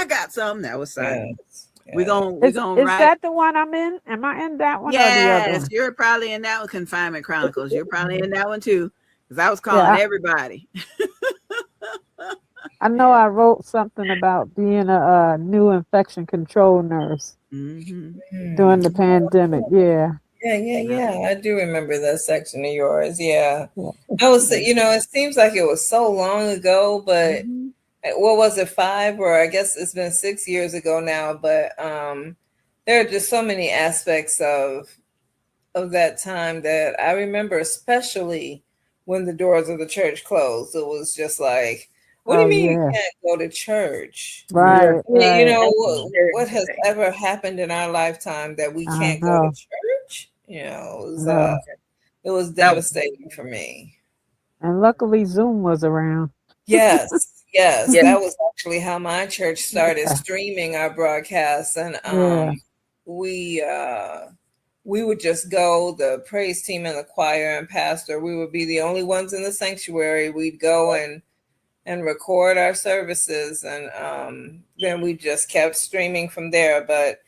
That was Sonia. Yes, We're yes. gonna Is write. that the one I'm in? Am I in that one or the other Yes, one? you're probably in that one, Confinement Chronicles. You're probably in that one too. Because I was Yeah, calling everybody. I know I wrote something about being a new infection control nurse Mm-hmm. during the Hmm. pandemic. Yeah. Yeah. I do remember that section of yours. Yeah. Yeah. I was, it seems like it was so long ago, but Mm-hmm. what was it, 5, or I guess it's been 6 years ago now, but there are just so many aspects of that time that I remember, especially when the doors of the church closed. It was just like, what do Oh you mean you yeah. can't go to church? Yeah. Right, I mean, right. That's a scary what has thing. ever happened in our lifetime that we I can't go to know. church? No. It was That was devastating for me. And luckily Zoom was around. Yes, yeah. that was actually how my church started Yeah. streaming our broadcasts, and Yeah. we we would just go, the praise team and the choir and pastor, we would be the only ones in the sanctuary. We'd go and record our services, and then we just kept streaming from there. But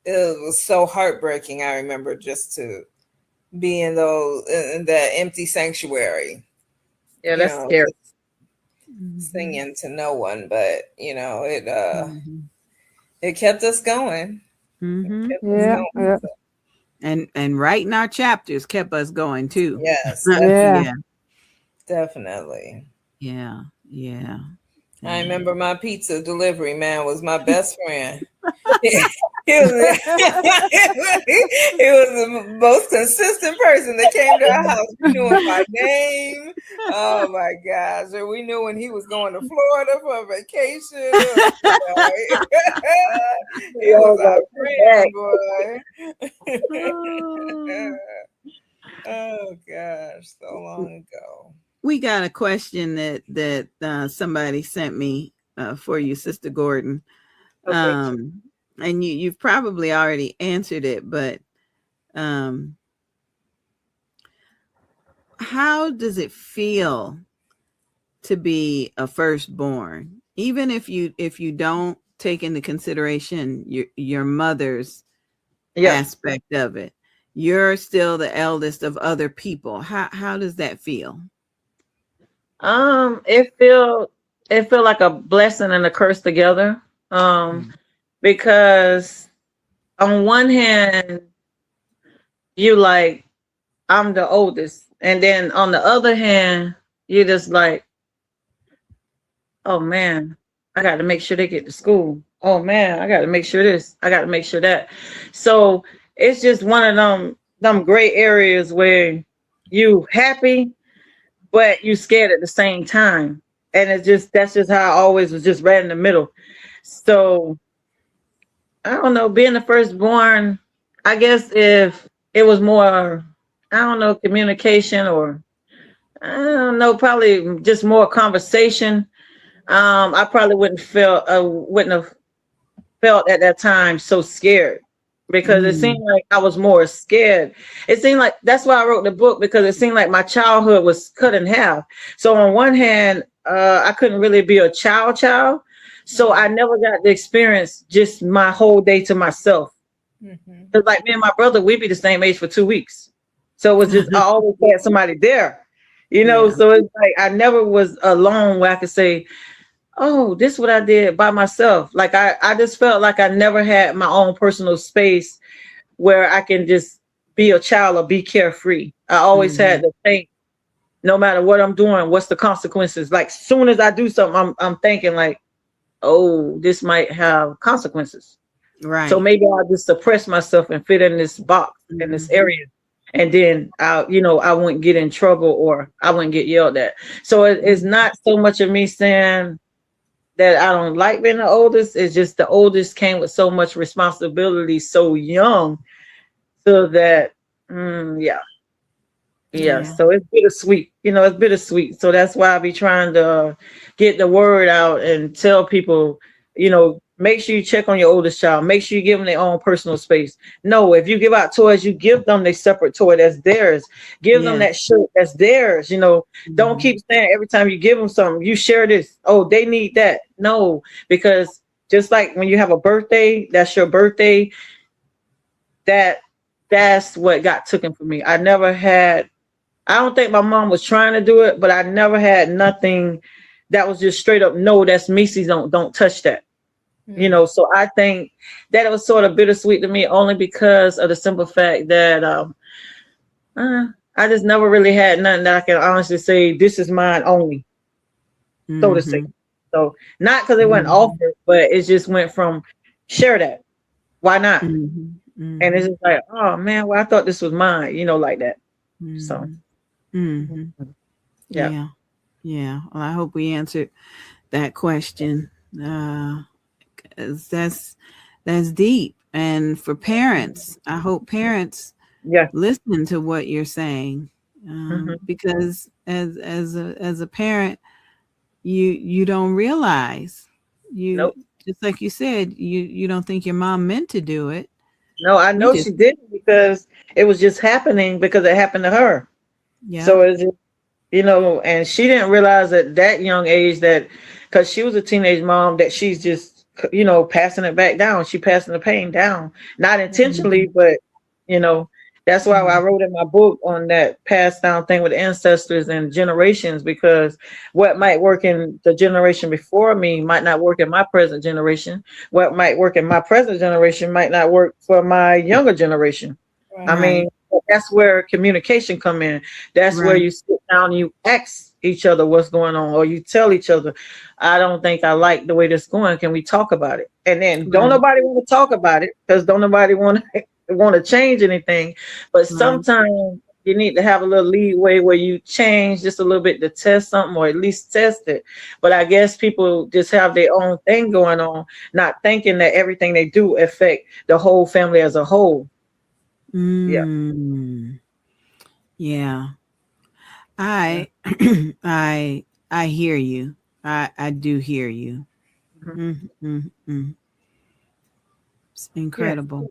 it was so heartbreaking. I remember just to be in that empty sanctuary, Yeah, that's scary. singing to no one, but Mm-hmm. it kept us going. Mm-hmm. Kept us Yeah. going. Yeah. So, And writing our chapters kept us going too. yes, Yeah. Yeah. definitely. Yeah. Yeah. I Yeah. remember my pizza delivery man was my best friend. He was, he was the most consistent person that came to our house. We knew him by name. Oh my gosh. And we knew when he was going to Florida for a vacation. He was our friend, boy. Oh gosh, so long ago. We got a question that somebody sent me for you, Sister Gordon. Okay. And you've probably already answered it, but how does it feel to be a firstborn, even if you don't take into consideration your mother's aspect of it? You're still the eldest of other people. How does that feel? It feel like a blessing and a curse together. Because on one hand, you like, I'm the oldest, and then on the other hand, you're just like, oh man, I got to make sure they get to school. Oh man, I got to make sure this. I got to make sure that. So it's just one of them gray areas where you happy, but you scared at the same time. And that's just how I always was, just right in the middle. So I don't know, being the firstborn, I guess if it was more, I don't know, communication, or I don't know, probably just more conversation, I probably wouldn't have felt at that time so scared, because it seemed like I was more scared. It seemed like, that's why I wrote the book, because it seemed like my childhood was cut in half. So on one hand, I couldn't really be a child. So I never got to experience just my whole day to myself. Because like me and my brother, we'd be the same age for 2 weeks. So it was just, I always had somebody there, Yeah. So it's like I never was alone where I could say, oh, this is what I did by myself. Like I just felt like I never had my own personal space where I can just be a child or be carefree. I always had to think, no matter what I'm doing, what's the consequences? Like soon as I do something, I'm thinking like, oh, this might have consequences. Right. So maybe I'll just suppress myself and fit in this box in this area. And then I wouldn't get in trouble or I wouldn't get yelled at. So it's not so much of me saying that I don't like being the oldest. It's just the oldest came with so much responsibility so young, so that yeah. Yeah, Yeah. so it's bittersweet. It's bittersweet. So that's why I be trying to get the word out and tell people, make sure you check on your oldest child. Make sure you give them their own personal space. No, if you give out toys, you give them their separate toy that's theirs. Give them Yeah. that shirt that's theirs. Don't keep saying every time you give them something, you share this. Oh, they need that. No, because just like when you have a birthday, that's your birthday. That's what got taken from me. I don't think my mom was trying to do it, but I never had nothing that was just straight up, no, that's Macy's, don't touch that. So I think that it was sort of bittersweet to me only because of the simple fact that I just never really had nothing that I can honestly say this is mine only, so to say. So not because it wasn't offered, but it just went from share that. Why not? And it's just like, oh man, well, I thought this was mine, like that. So Yeah. Well, I hope we answered that question. 'Cause that's deep. And for parents, I hope parents listen to what you're saying. Because as a parent, you don't realize just like you said, you don't think your mom meant to do it. No, I know she didn't, because it was just happening because it happened to her. Yeah. So it's just, and she didn't realize at that young age that, because she was a teenage mom, that she's just, passing it back down. She passing the pain down, not intentionally, but, that's why I wrote in my book on that passed down thing with ancestors and generations, because what might work in the generation before me might not work in my present generation. What might work in my present generation might not work for my younger generation. Right. I mean, that's where communication come in. That's where you sit down and you ask each other what's going on, or you tell each other, I don't think I like the way this is going. Can we talk about it? And then don't nobody want to talk about it, because don't nobody want to change anything. But sometimes you need to have a little leeway where you change just a little bit to test something, or at least test it. But I guess people just have their own thing going on, not thinking that everything they do affect the whole family as a whole. Yeah. I hear you. I do hear you. It's incredible. Yeah.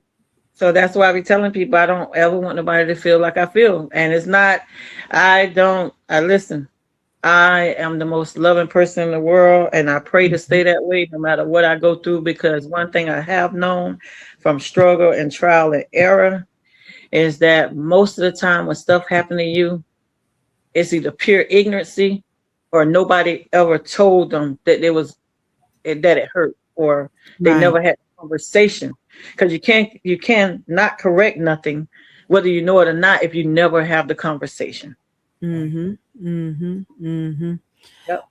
So that's why I be telling people I don't ever want nobody to feel like I feel. And it's not, I listen. I am the most loving person in the world, and I pray to stay that way no matter what I go through, because one thing I have known from struggle and trial and error is that most of the time when stuff happens to you, it's either pure ignorancy or nobody ever told them that it hurt, or they never had a conversation. Because you can not correct nothing, whether you know it or not, if you never have the conversation. Well,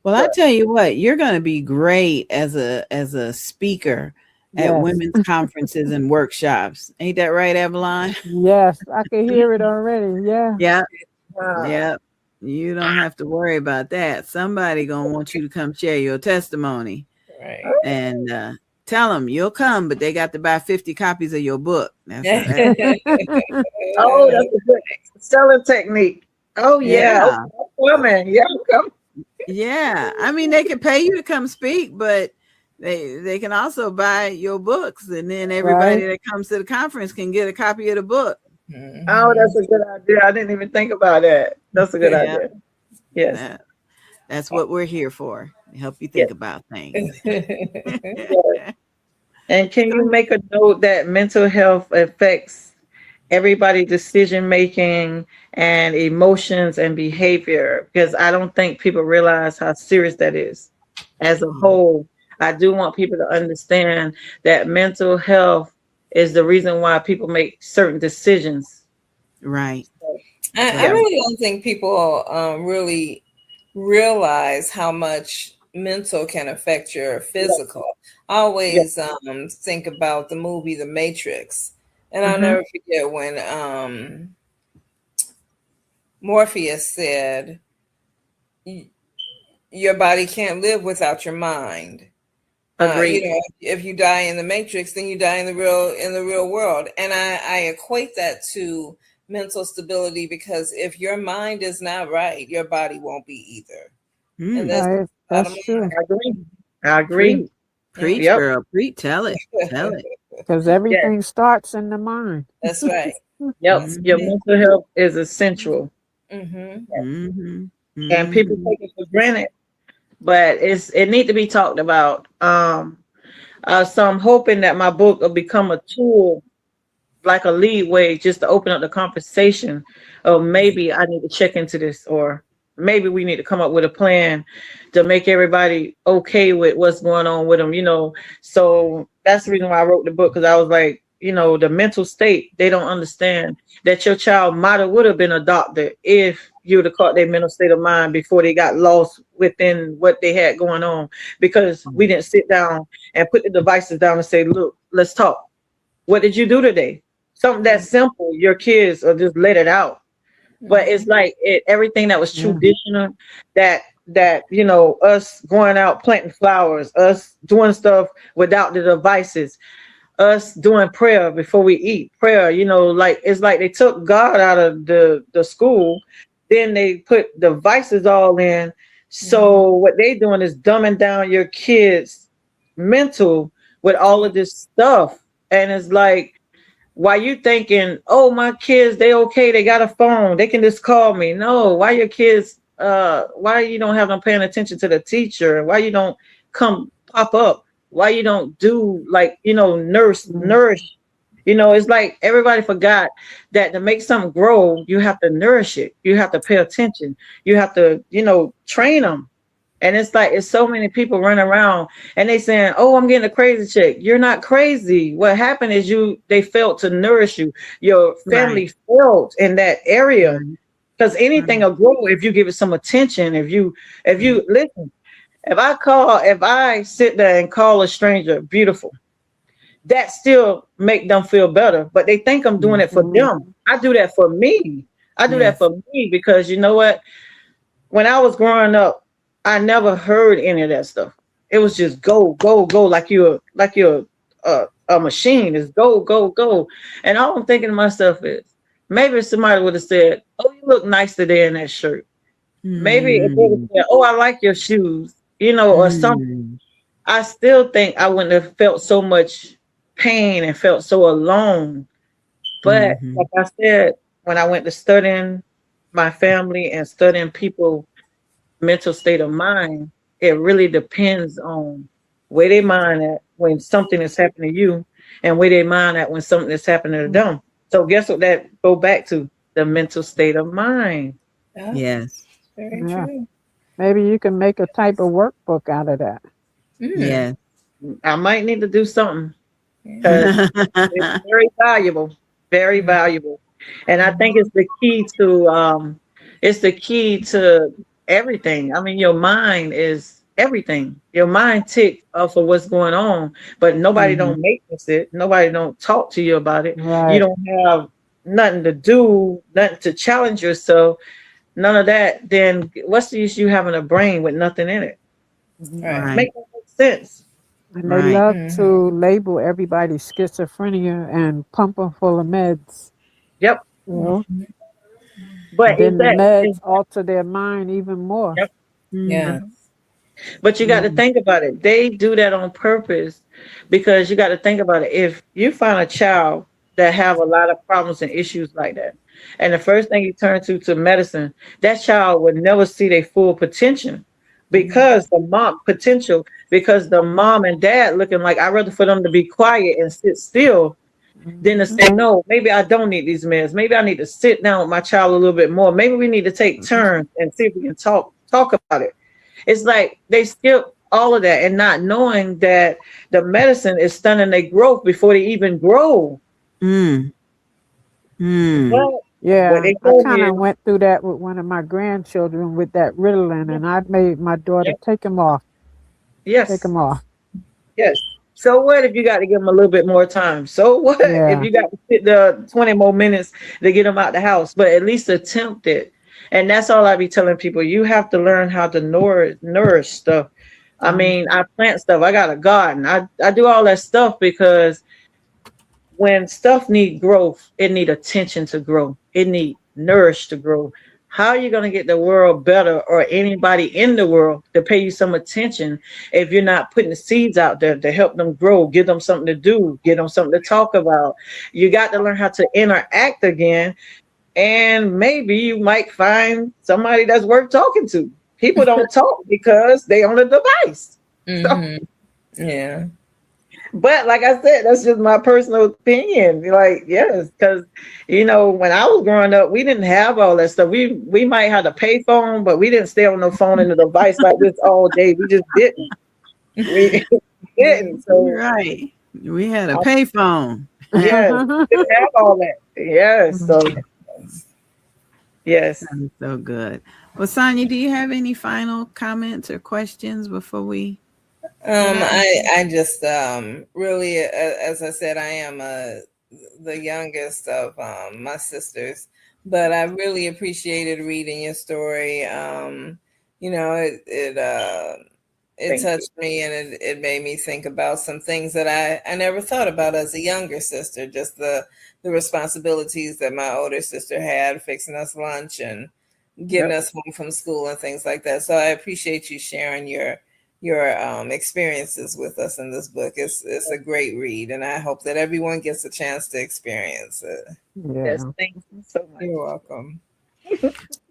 I tell you what, you're going to be great as a speaker at women's conferences and workshops. Ain't that right, Eveline? Yes, I can hear it already. Yeah. Yeah. You don't have to worry about that. Somebody going to want you to come share your testimony. Right. And tell them you'll come, but they got to buy 50 copies of your book. That's oh, that's a good selling technique. Oh yeah. Woman. Yeah. Come. Yeah. I mean, they can pay you to come speak, but they can also buy your books, and then everybody that comes to the conference can get a copy of the book. Oh, that's a good idea. I didn't even think about that. That's a good idea. Yes. That's what we're here for. Help you think about things. And can you make a note that mental health affects everybody's decision making and emotions and behavior? Because I don't think people realize how serious that is. As a whole, I do want people to understand that mental health is the reason why people make certain decisions. Right. I really don't think people really realize how much mental can affect your Yeah. physical. I Yeah. always think about the movie The Matrix, and I'll Mm-hmm. never forget when Morpheus said, "Your body can't live without your mind." You Agreed. know, if you die in the Matrix, then you die in the real world. And I equate that to mental stability, because if your mind is not right, your body won't be either. And Mm. that's Right. bottom That's true. I agree. I Preach, agree. line. preach, Yep. girl. Preach. Tell it. Tell it. Because Yes. everything starts in the mind. That's right. Yep. Your Mm-hmm. mental health is essential, Mm-hmm. Mm-hmm. and people Mm-hmm. take it for granted, but it need to be talked about. So I'm hoping that my book will become a tool, like a lead way, just to open up the conversation of maybe I need to check into this, or maybe we need to come up with a plan to make everybody okay with what's going on with them, So that's the reason why I wrote the book, because I was like, the mental state, they don't understand that your child might have would have been adopted if you would have caught their mental state of mind before they got lost within what they had going on, because we didn't sit down and put the devices down and say, look, let's talk. What did you do today? Something that simple, your kids or just let it out. But it's like everything that was Yeah. traditional, that us going out planting flowers, us doing stuff without the devices, us doing prayer before we eat, prayer, like it's like they took God out of the school, then they put devices all in. So what they doing is dumbing down your kids mental with all of this stuff. And it's like, why you thinking, oh, my kids, they okay, they got a phone, they can just call me? No, why your kids, why you don't have them paying attention to the teacher? Why you don't come pop up? Why you don't do, like, nourish? It's like everybody forgot that to make something grow, you have to nourish it, you have to pay attention, you have to, train them. And it's like, it's so many people running around and they saying, oh, I'm getting a crazy check. You're not crazy. What happened is they failed to nourish you. Your Right. family failed in that area, Right. because anything Right. will grow if you give it some attention. If you listen, if I sit there and call a stranger beautiful, that still make them feel better. But they think I'm doing it for Mhm. them. I do that for me. I do that Yes. for me, because you know what? When I was growing up, I never heard any of that stuff. It was just go, go, go, like you're a machine. It's go, go, go. And all I'm thinking to myself is, maybe if somebody would have said, "Oh, you look nice today in that shirt." Maybe if they would have Mm. said, "Oh, I like your shoes," or something. Mm. I still think I wouldn't have felt so much pain and felt so alone. But Mm-hmm. like I said, when I went to studying my family and studying people mental state of mind, it really depends on where they mind at when something is happening to you, and where they mind at when something is happening to them. So guess what that go back to? The mental state of mind. Yeah, Yes. very Yeah. true. Maybe you can make a type of workbook out of that. Mm. Yes. I might need to do something, Yeah. because it's very valuable, very Mm. valuable. And I think Mhm. it's the key to everything. I mean, your mind is everything. Your mind ticks off of what's going on, but nobody Mm-hmm. don't make it. Nobody don't talk to you about it. You Right. don't have nothing to do, nothing to challenge yourself, none of that. Then what's the use you having a brain with nothing in it? Right. Right. Make that make sense. And they Right. love Mm-hmm. to label everybody schizophrenia and pump them full of meds. Yep. You know? But And is then the that meds alter their mind even more. yep. Mm-hmm. Yeah. Mhm. But you got to Mm. think about it. They do that on purpose, because you got to think about it. If you find a child that have a lot of problems and issues like that, and the first thing you turn to medicine, that child would never see their full potential, because the mom and dad looking like, I'd rather for them to be quiet and sit still than to Mhm. say, no, maybe I don't need these meds. Maybe I need to sit down with my child a little bit more. Maybe we need to take turns and see if we can talk about it. It's like they skip all of that and not knowing that the medicine is stunning their growth before they even grow. Mm. Mm. But what Yeah, they I told kind me of is, went through that with one of my grandchildren with that Ritalin, and I made my daughter yep, take him off. Yes. Take them off. Yes. So what if you got to give them a little bit more time? So what if Yeah. you got to sit the 20 more minutes to get them out the house? But at least attempt it. And that's all I be telling people. You have to learn how to nourish stuff. I mean, I plant stuff. I got a garden. I do all that stuff because when stuff need growth, it need attention to grow. It need nourish to grow. How are you going to get the world better or anybody in the world to pay you some attention if you're not putting the seeds out there to help them grow, give them something to do, give them something to talk about? You got to learn how to interact again. And maybe you might find somebody that's worth talking to. People don't talk because they on a device. So, Yeah. but like I said, that's just my personal opinion. Like, yes, because when I was growing up, we didn't have all that stuff. We might have a pay phone, but we didn't stay on the phone and the device like this all day. We just didn't. We didn't. So Right. We had a payphone. yes, we didn't have all that. Yes. So yes. That is so good. Well, Sonia, do you have any final comments or questions before we? I just really, as I said, I am the youngest of my sisters, but I really appreciated reading your story. It touched me, and it made me think about some things that I never thought about as a younger sister, just the responsibilities that my older sister had, fixing us lunch and getting us home from school and things like that. So I appreciate you sharing your experiences with us in this book. It's a great read, and I hope that everyone gets a chance to experience it. Yeah. Yes, thank you so much. You're welcome.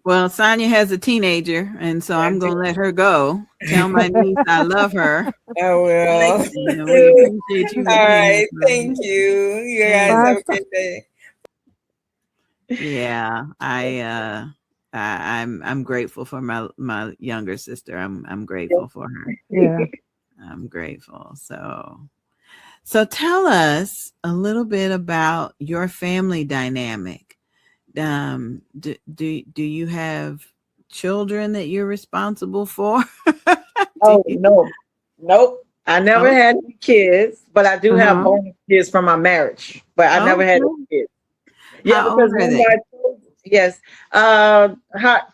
Well, Sonia has a teenager, and so I'm going to let her go. Tell my niece I love her. I will. And we appreciate you. All right. Thank you. You guys have a great day. Yeah, I'm grateful for my younger sister. I'm grateful for her. Yeah. I'm grateful. So tell us a little bit about your family dynamic. Do you have children that you're responsible for? Oh no, nope. I never had any kids, but I do have bonus kids from my marriage. But I never had any kids. Yeah, How because old are they? yes,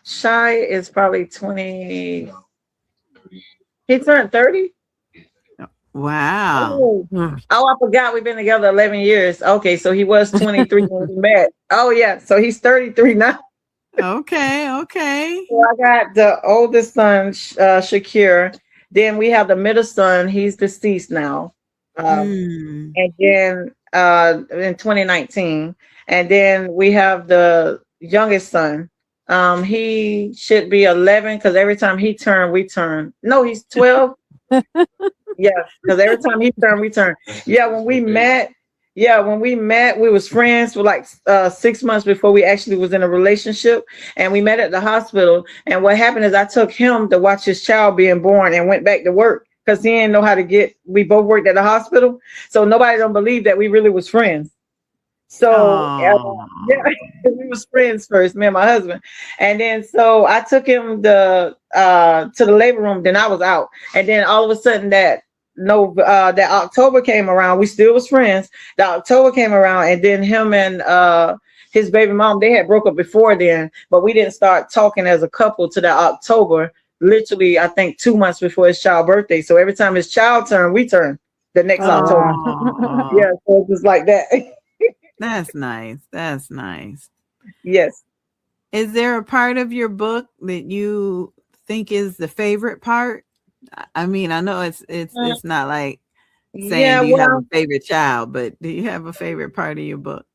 Shy is probably 20. He turned 30. Wow. Oh, I forgot we've been together 11 years. Okay, so he was 23 when we met. Oh yeah, so he's 33 now. Okay. So I got the oldest son, Shakir. Then we have the middle son. He's deceased now. And then in 2019. And then we have the youngest son. He should be 11 because every time he turned, we turn. No, he's 12. Yeah, because every time he turned, we turn. Yeah, when we met, we was friends for like 6 months before we actually was in a relationship, and we met at the hospital. And what happened is I took him to watch his child being born and went back to work because he didn't know how to get. We both worked at the hospital, so nobody don't believe that we really was friends. So yeah, we was friends first, me and my husband, and then so I took him to the labor room. Then I was out, and then all of a sudden that October came around. We still was friends. The October came around, and then him and his baby mom, they had broke up before then, but we didn't start talking as a couple to that October. Literally, I think 2 months before his child's birthday. So every time his child turned, we turned the next October. Yeah, so it was like that. That's nice. That's nice. Yes. Is there a part of your book that you think is the favorite part? I mean, I know it's not like saying you have a favorite child, but do you have a favorite part of your book?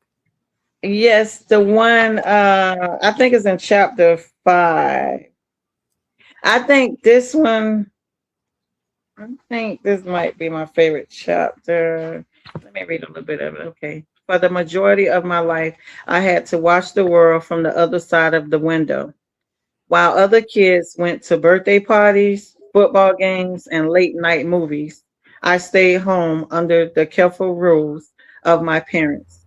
Yes, the one I think is in chapter 5. I think this might be my favorite chapter. Let me read a little bit of it. Okay. For the majority of my life, I had to watch the world from the other side of the window. While other kids went to birthday parties, football games, and late night movies, I stayed home under the careful rules of my parents.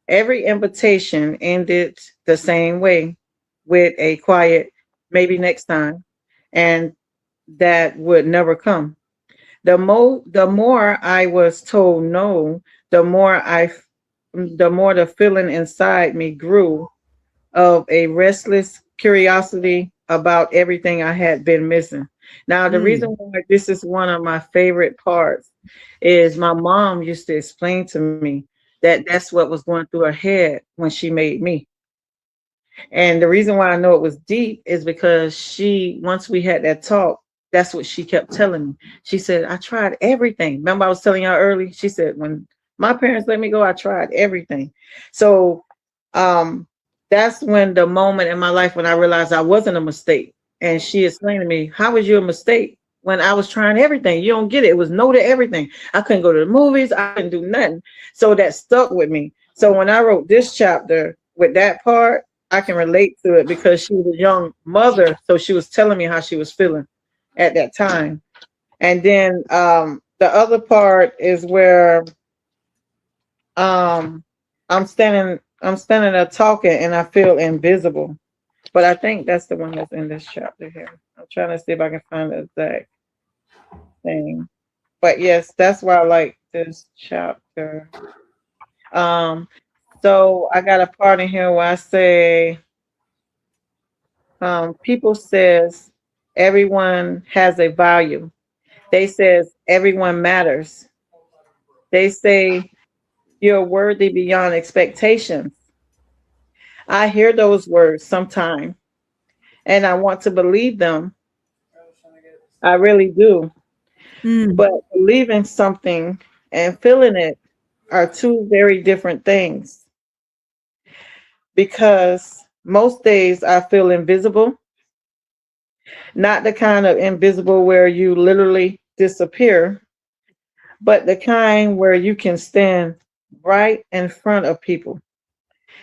Every invitation ended the same way, with a quiet, maybe next time, and that would never come. The more I was told no, the more the feeling inside me grew of a restless curiosity about everything I had been missing. Now, the reason why this is one of my favorite parts is my mom used to explain to me that that's what was going through her head when she made me. And the reason why I know it was deep is because once we had that talk, that's what she kept telling me. She said, I tried everything. Remember, I was telling y'all early? She said, when my parents let me go, I tried everything. So um, that's when the moment in my life when I realized I wasn't a mistake. And she explained to me, how was you a mistake when I was trying everything? You don't get it. It was no to everything. I couldn't go to the movies. I couldn't do nothing. So that stuck with me. So when I wrote this chapter with that part, I can relate to it because she was a young mother, so she was telling me how she was feeling at that time. And then the other part is where um, I'm standing there talking, and I feel invisible. But I think that's the one that's in this chapter here. I'm trying to see if I can find the exact thing. But yes, that's why I like this chapter. Um, so I got a part in here where I say, people says everyone has a value. They says everyone matters. They say you're worthy beyond expectations. I hear those words sometimes and I want to believe them. I really do. But believing something and feeling it are two very different things because most days I feel invisible, not the kind of invisible where you literally disappear, but the kind where you can stand right in front of people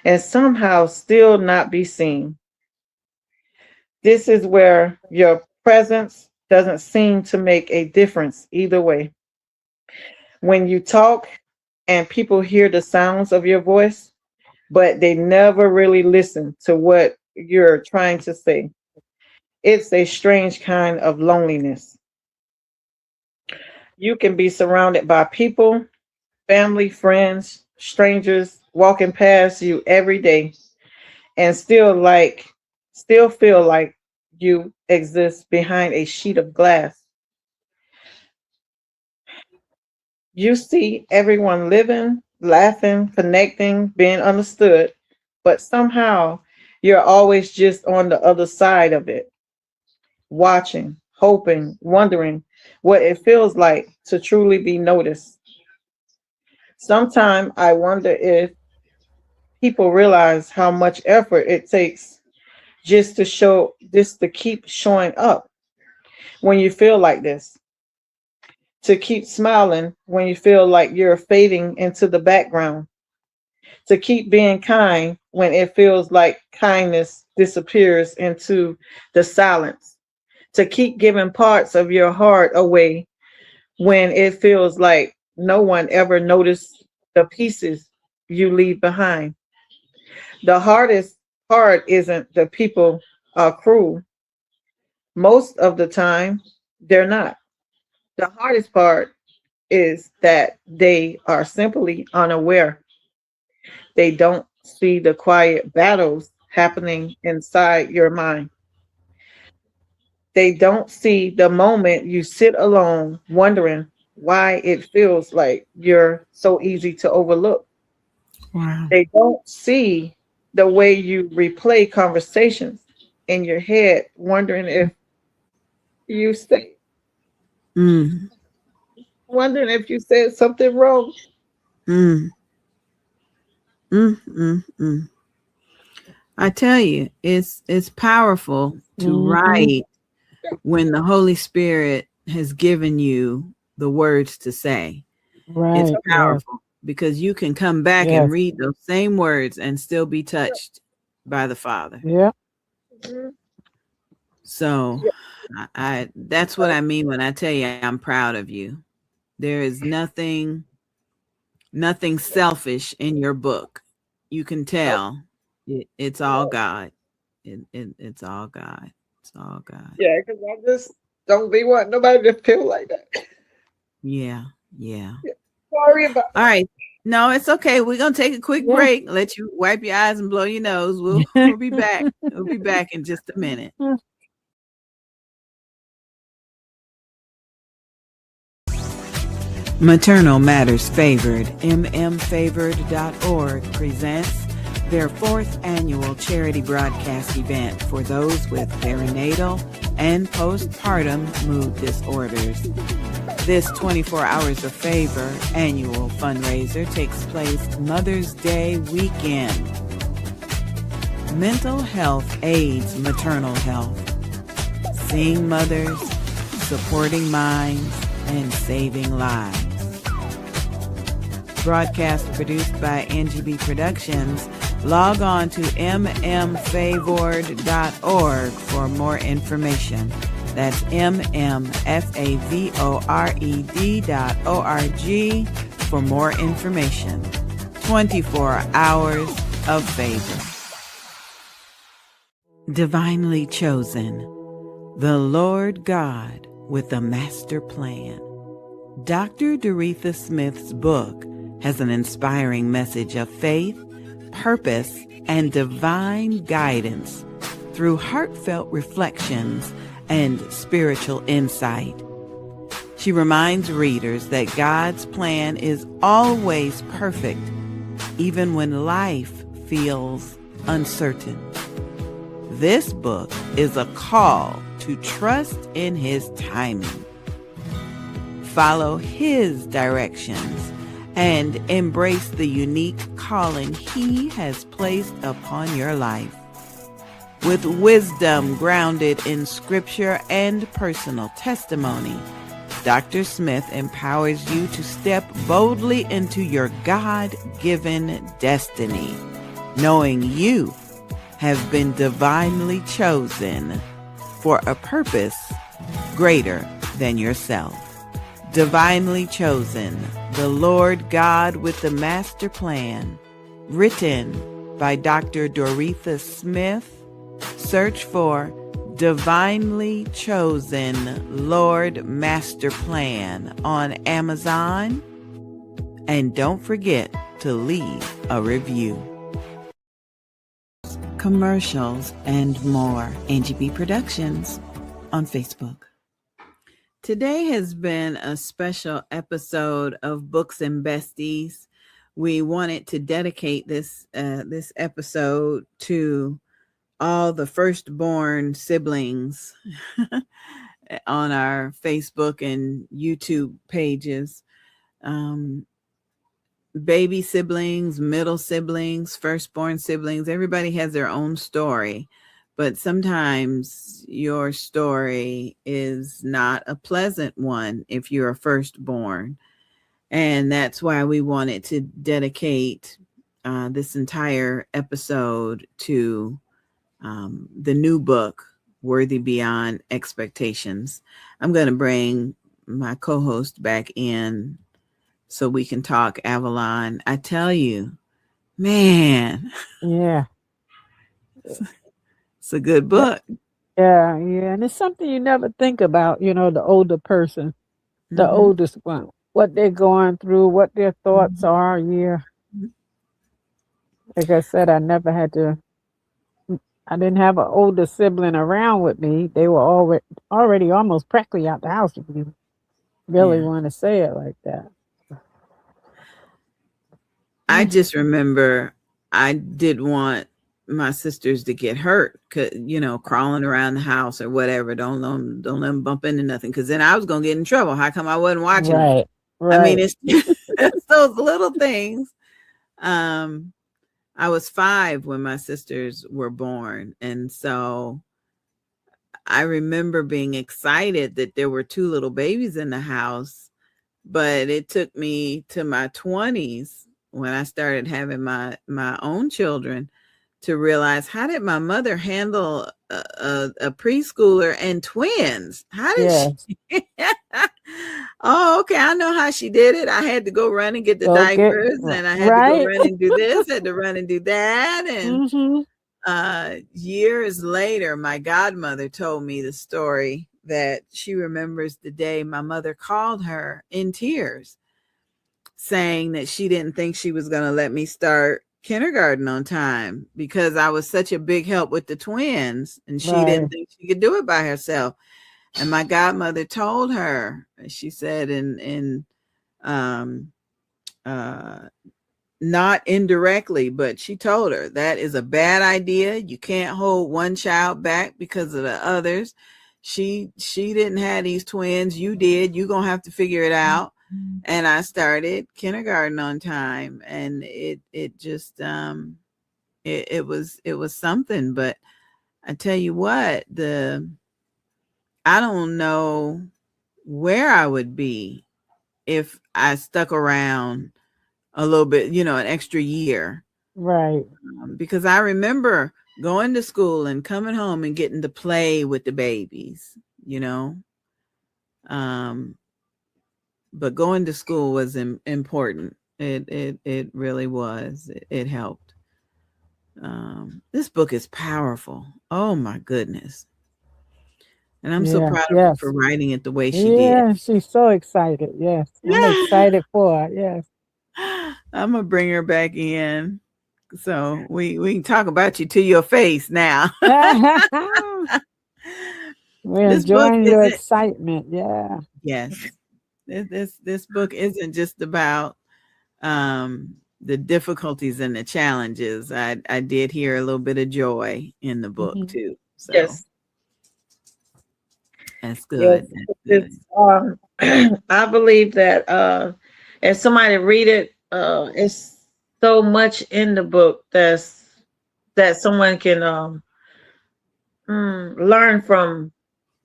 and somehow still not be seen. This is where your presence doesn't seem to make a difference either way. When you talk and people hear the sounds of your voice, but they never really listen to what you're trying to say, it's a strange kind of loneliness. You can be surrounded by people, family, friends, strangers walking past you every day and still feel like you exist behind a sheet of glass. You see everyone living, laughing, connecting, being understood, but somehow you're always just on the other side of it, watching, hoping, wondering what it feels like to truly be noticed. Sometimes I wonder if people realize how much effort it takes just to keep showing up when you feel like this, to keep smiling when you feel like you're fading into the background, to keep being kind when it feels like kindness disappears into the silence, to keep giving parts of your heart away when it feels like no one ever noticed the pieces you leave behind. The hardest part isn't the people are cruel. Most of the time, they're not. The hardest part is that they are simply unaware. They don't see the quiet battles happening inside your mind. They don't see the moment you sit alone wondering why it feels like you're so easy to overlook. Wow. They don't see the way you replay conversations in your head, wondering if you say, Mm, wondering if you said something wrong. mm, mm. I tell you, it's powerful to Mm-hmm. write when the Holy Spirit has given you the words to say. It's Right. Yes. powerful because you can come back and Yes. read those same words and still be touched by the Father. Yeah. Mhm. So I that's what I mean when I tell you I'm proud of you. There is nothing selfish in your book. You can tell it's all God. It's all God. It's all God. Yeah, because I just don't be wanting nobody to feel like that. Yeah. Sorry about All right. No, it's okay. We're gonna take a quick Yeah. break. Let you wipe your eyes and blow your nose. We'll be back. We'll be back in just a minute. Maternal Matters Favored, mmfavored.org presents their 4th annual charity broadcast event for those with perinatal and postpartum mood disorders. This 24 Hours of Favor annual fundraiser takes place Mother's Day weekend. Mental health aids maternal health. Seeing mothers, supporting minds, and saving lives. Broadcast produced by Angie BEE Productions. Log on to mmfavored.org for more information. That's mmfavored.org for more information. 24 Hours of Favor. Divinely Chosen. The Lord God with a Master Plan. Dr. Doretha Smith's book has an inspiring message of faith, purpose, and divine guidance through heartfelt reflections and spiritual insight. She reminds readers that God's plan is always perfect, even when life feels uncertain. This book is a call to trust in His timing. Follow His directions and embrace the unique calling He has placed upon your life. With wisdom grounded in scripture and personal testimony, Dr. Smith empowers you to step boldly into your God-given destiny, knowing you have been divinely chosen for a purpose greater than yourself. Divinely Chosen, the Lord God with the Master Plan, written by Dr. Doretha Smith. Search for Divinely Chosen Lord Master Plan on Amazon. And don't forget to leave a review. Commercials and more. Angie BEE Productions on Facebook. Today has been a special episode of Books and Besties. We wanted to dedicate this episode to all the firstborn siblings on our Facebook and YouTube pages. Baby siblings, middle siblings, firstborn siblings, everybody has their own story. But sometimes your story is not a pleasant one if you're a firstborn. And that's why we wanted to dedicate this entire episode to the new book, Worthy Beyond Expectations. I'm going to bring my co-host back in so we can talk, Avalon. I tell you, man. Yeah. It's a good book. Yeah. And it's something you never think about, the older person, the oldest one, what they're going through, what their thoughts are. Yeah. Like I said, I didn't have an older sibling around with me. They were already almost practically out the house, if you really want to say it like that. I just remember I didn't want my sisters to get hurt, crawling around the house or whatever. Don't let them bump into nothing, because then I was going to get in trouble. How come I wasn't watching them? Right. I mean, it's those little things. I was 5 when my sisters were born. And so I remember being excited that there were 2 little babies in the house, but it took me to my 20s when I started having my own children to realize, how did my mother handle a preschooler and twins? How did she? Oh, okay. I know how she did it. I had to go run and get the diapers, and I had to go run and do this, had to run and do that. And years later, my godmother told me the story that she remembers the day my mother called her in tears, saying that she didn't think she was going to let me start kindergarten on time because I was such a big help with the twins, and she didn't think she could do it by herself. And my godmother told her, she said, not indirectly, but she told her that is a bad idea. You can't hold one child back because of the others. She didn't have these twins. You did. You're going to have to figure it out. And I started kindergarten on time, and it just, it was something. But I tell you what, I don't know where I would be if I stuck around a little bit, an extra year. Right. Because I remember going to school and coming home and getting to play with the babies, but going to school was important. It really was. It helped. This book is powerful. Oh my goodness. And I'm so proud of her for writing it the way she did. Yeah, she's so excited. Yes. I'm excited for her. Yes. I'm going to bring her back in. So we can talk about you to your face now. We're enjoying your excitement. Yeah. Yes. This book isn't just about the difficulties and the challenges. I did hear a little bit of joy in the book too. So yes. That's good. Yes. That's good. I believe that if somebody read it, it's so much in the book that someone can learn from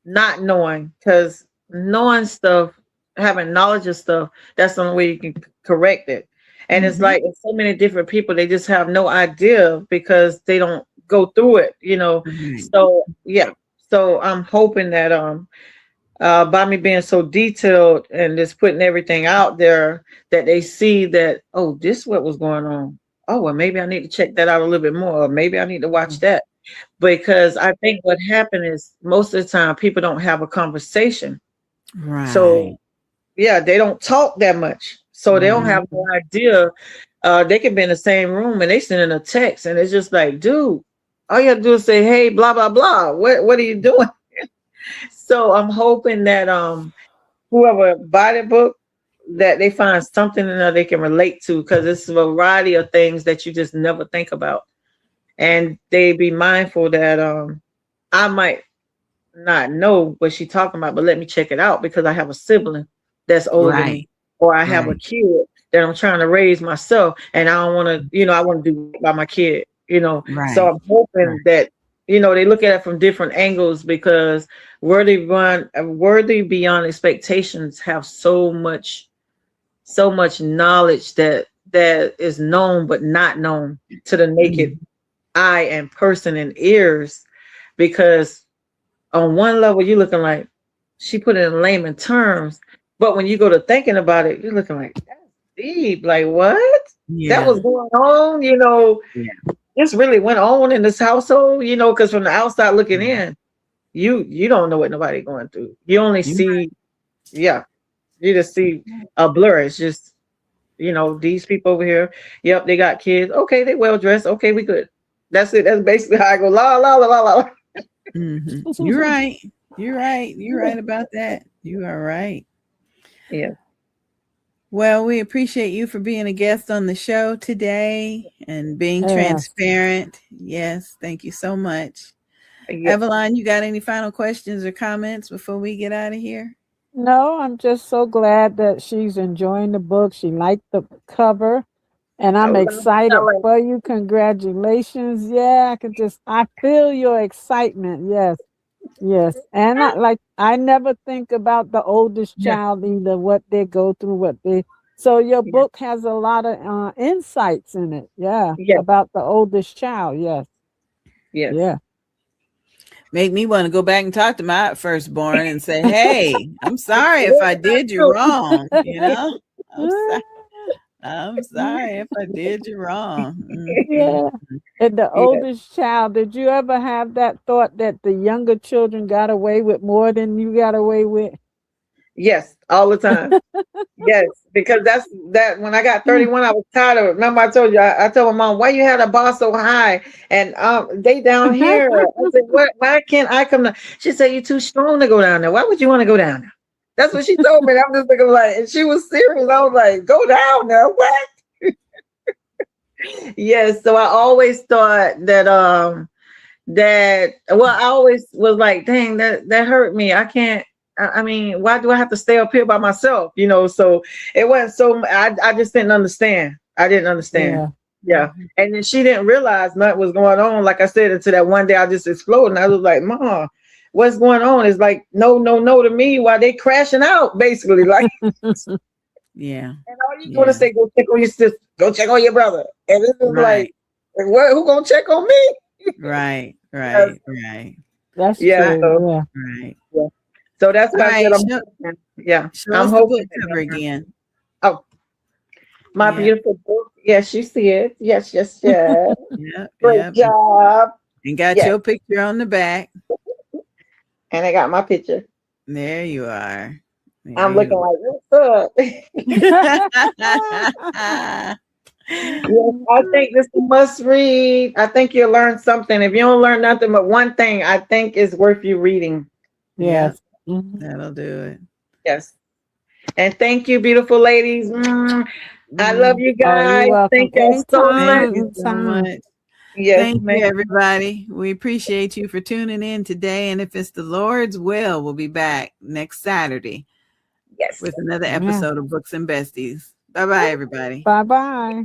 not knowing, because knowing stuff, having knowledge of stuff, that's the only way you can correct it. And it's like so many different people, they just have no idea because they don't go through it, So yeah. So I'm hoping that by me being so detailed and just putting everything out there, that they see that, oh, this is what was going on. Oh, well, maybe I need to check that out a little bit more, or maybe I need to watch that. Because I think what happened is most of the time people don't have a conversation. Right. So yeah, they don't talk that much. So they don't have no idea. They can be in the same room and they sending a text, and it's just like, dude, all you have to do is say, hey, blah, blah, blah. What are you doing? So I'm hoping that whoever buy the book, that they find something in there they can relate to, because it's a variety of things that you just never think about. And they be mindful that I might not know what she's talking about, but let me check it out because I have a sibling that's older than me, or I have a kid that I'm trying to raise myself, and I don't want to, I want to do it by my kid, So I'm hoping that, they look at it from different angles, because Worthy Beyond Expectations have so much knowledge that is known but not known to the naked eye and person and ears. Because on one level you're looking like she put it in layman terms, but when you go to thinking about it, you're looking like, that's deep. Like, what? That was going on, This really went on in this household, because from the outside looking in, you don't know what nobody going through. You only see, you just see a blur. It's just, these people over here, yep, they got kids. Okay, they well dressed. Okay, we good. That's it. That's basically how I go. La la la la la. You're right. You're right about that. You are right. Yeah. Well, we appreciate you for being a guest on the show today and being transparent. Yes, thank you so much. Eveline, you got any final questions or comments before we get out of here? No, I'm just so glad that she's enjoying the book. She liked the cover, and I'm excited for you. Congratulations. Yeah, I feel your excitement. Yes. And I never think about the oldest child either, what they go through, so your book has a lot of insights in it. About the oldest child. Yes. Yeah. Make me want to go back and talk to my firstborn and say, hey, I'm sorry if I did you wrong. I'm sorry. I'm sorry if I did you wrong. Yeah. And the Yeah. oldest child, did you ever have that thought that the younger children got away with more than you got away with? Yes, all the time. Yes, because that's that when I got 31, I was tired of it. Remember, I told you, I told my mom, why you had a bar so high? And they down here. I said, what, why can't I come down? She said, you're too strong to go down there. Why would you want to go down there? That's what she told me. And I'm just looking like, and she was serious. I was like, go down there. What? Yes. So I always thought that I always was like, dang, that hurt me. I can't. I mean, why do I have to stay up here by myself? So it wasn't so. I just didn't understand. I didn't understand. Yeah. Yeah, and then she didn't realize nothing was going on. Like I said, until that one day I just exploded, and I was like, "Mom, what's going on?" It's like, no, no, no to me. While they crashing out, basically, like. Yeah. And all you going to say, go check on your sister, go check on your brother, and this is Right. like, what? Who gonna check on me? Right. Yes. Right. That's Yeah. true. So, Yeah. Right. yeah. So that's All why I said right. Show I'm us the book hoping. cover again. Oh, my Yeah. beautiful book. Yes, you see it. Yes, yes, yes. Yep. Great Yep. job. And got Yes, your picture on the back. and I got my picture. There you are. There I'm looking you like, what's up? are. Yes, I think this is a must read. I think you'll learn something. If you don't learn nothing but one thing, I think is worth you reading. Yeah, Yes. Mhm. that'll do it. Yes. And thank you, beautiful ladies. I love you Oh, you're guys. welcome. Thank y'all so Thank much. Anytime. you so Anytime. much. Yes, Thank you, ma'am. everybody. We appreciate you for tuning in today. And if it's the Lord's will, we'll be back next Saturday Yes. with another Yeah. episode of Books and Besties. Bye-bye, everybody. Bye bye.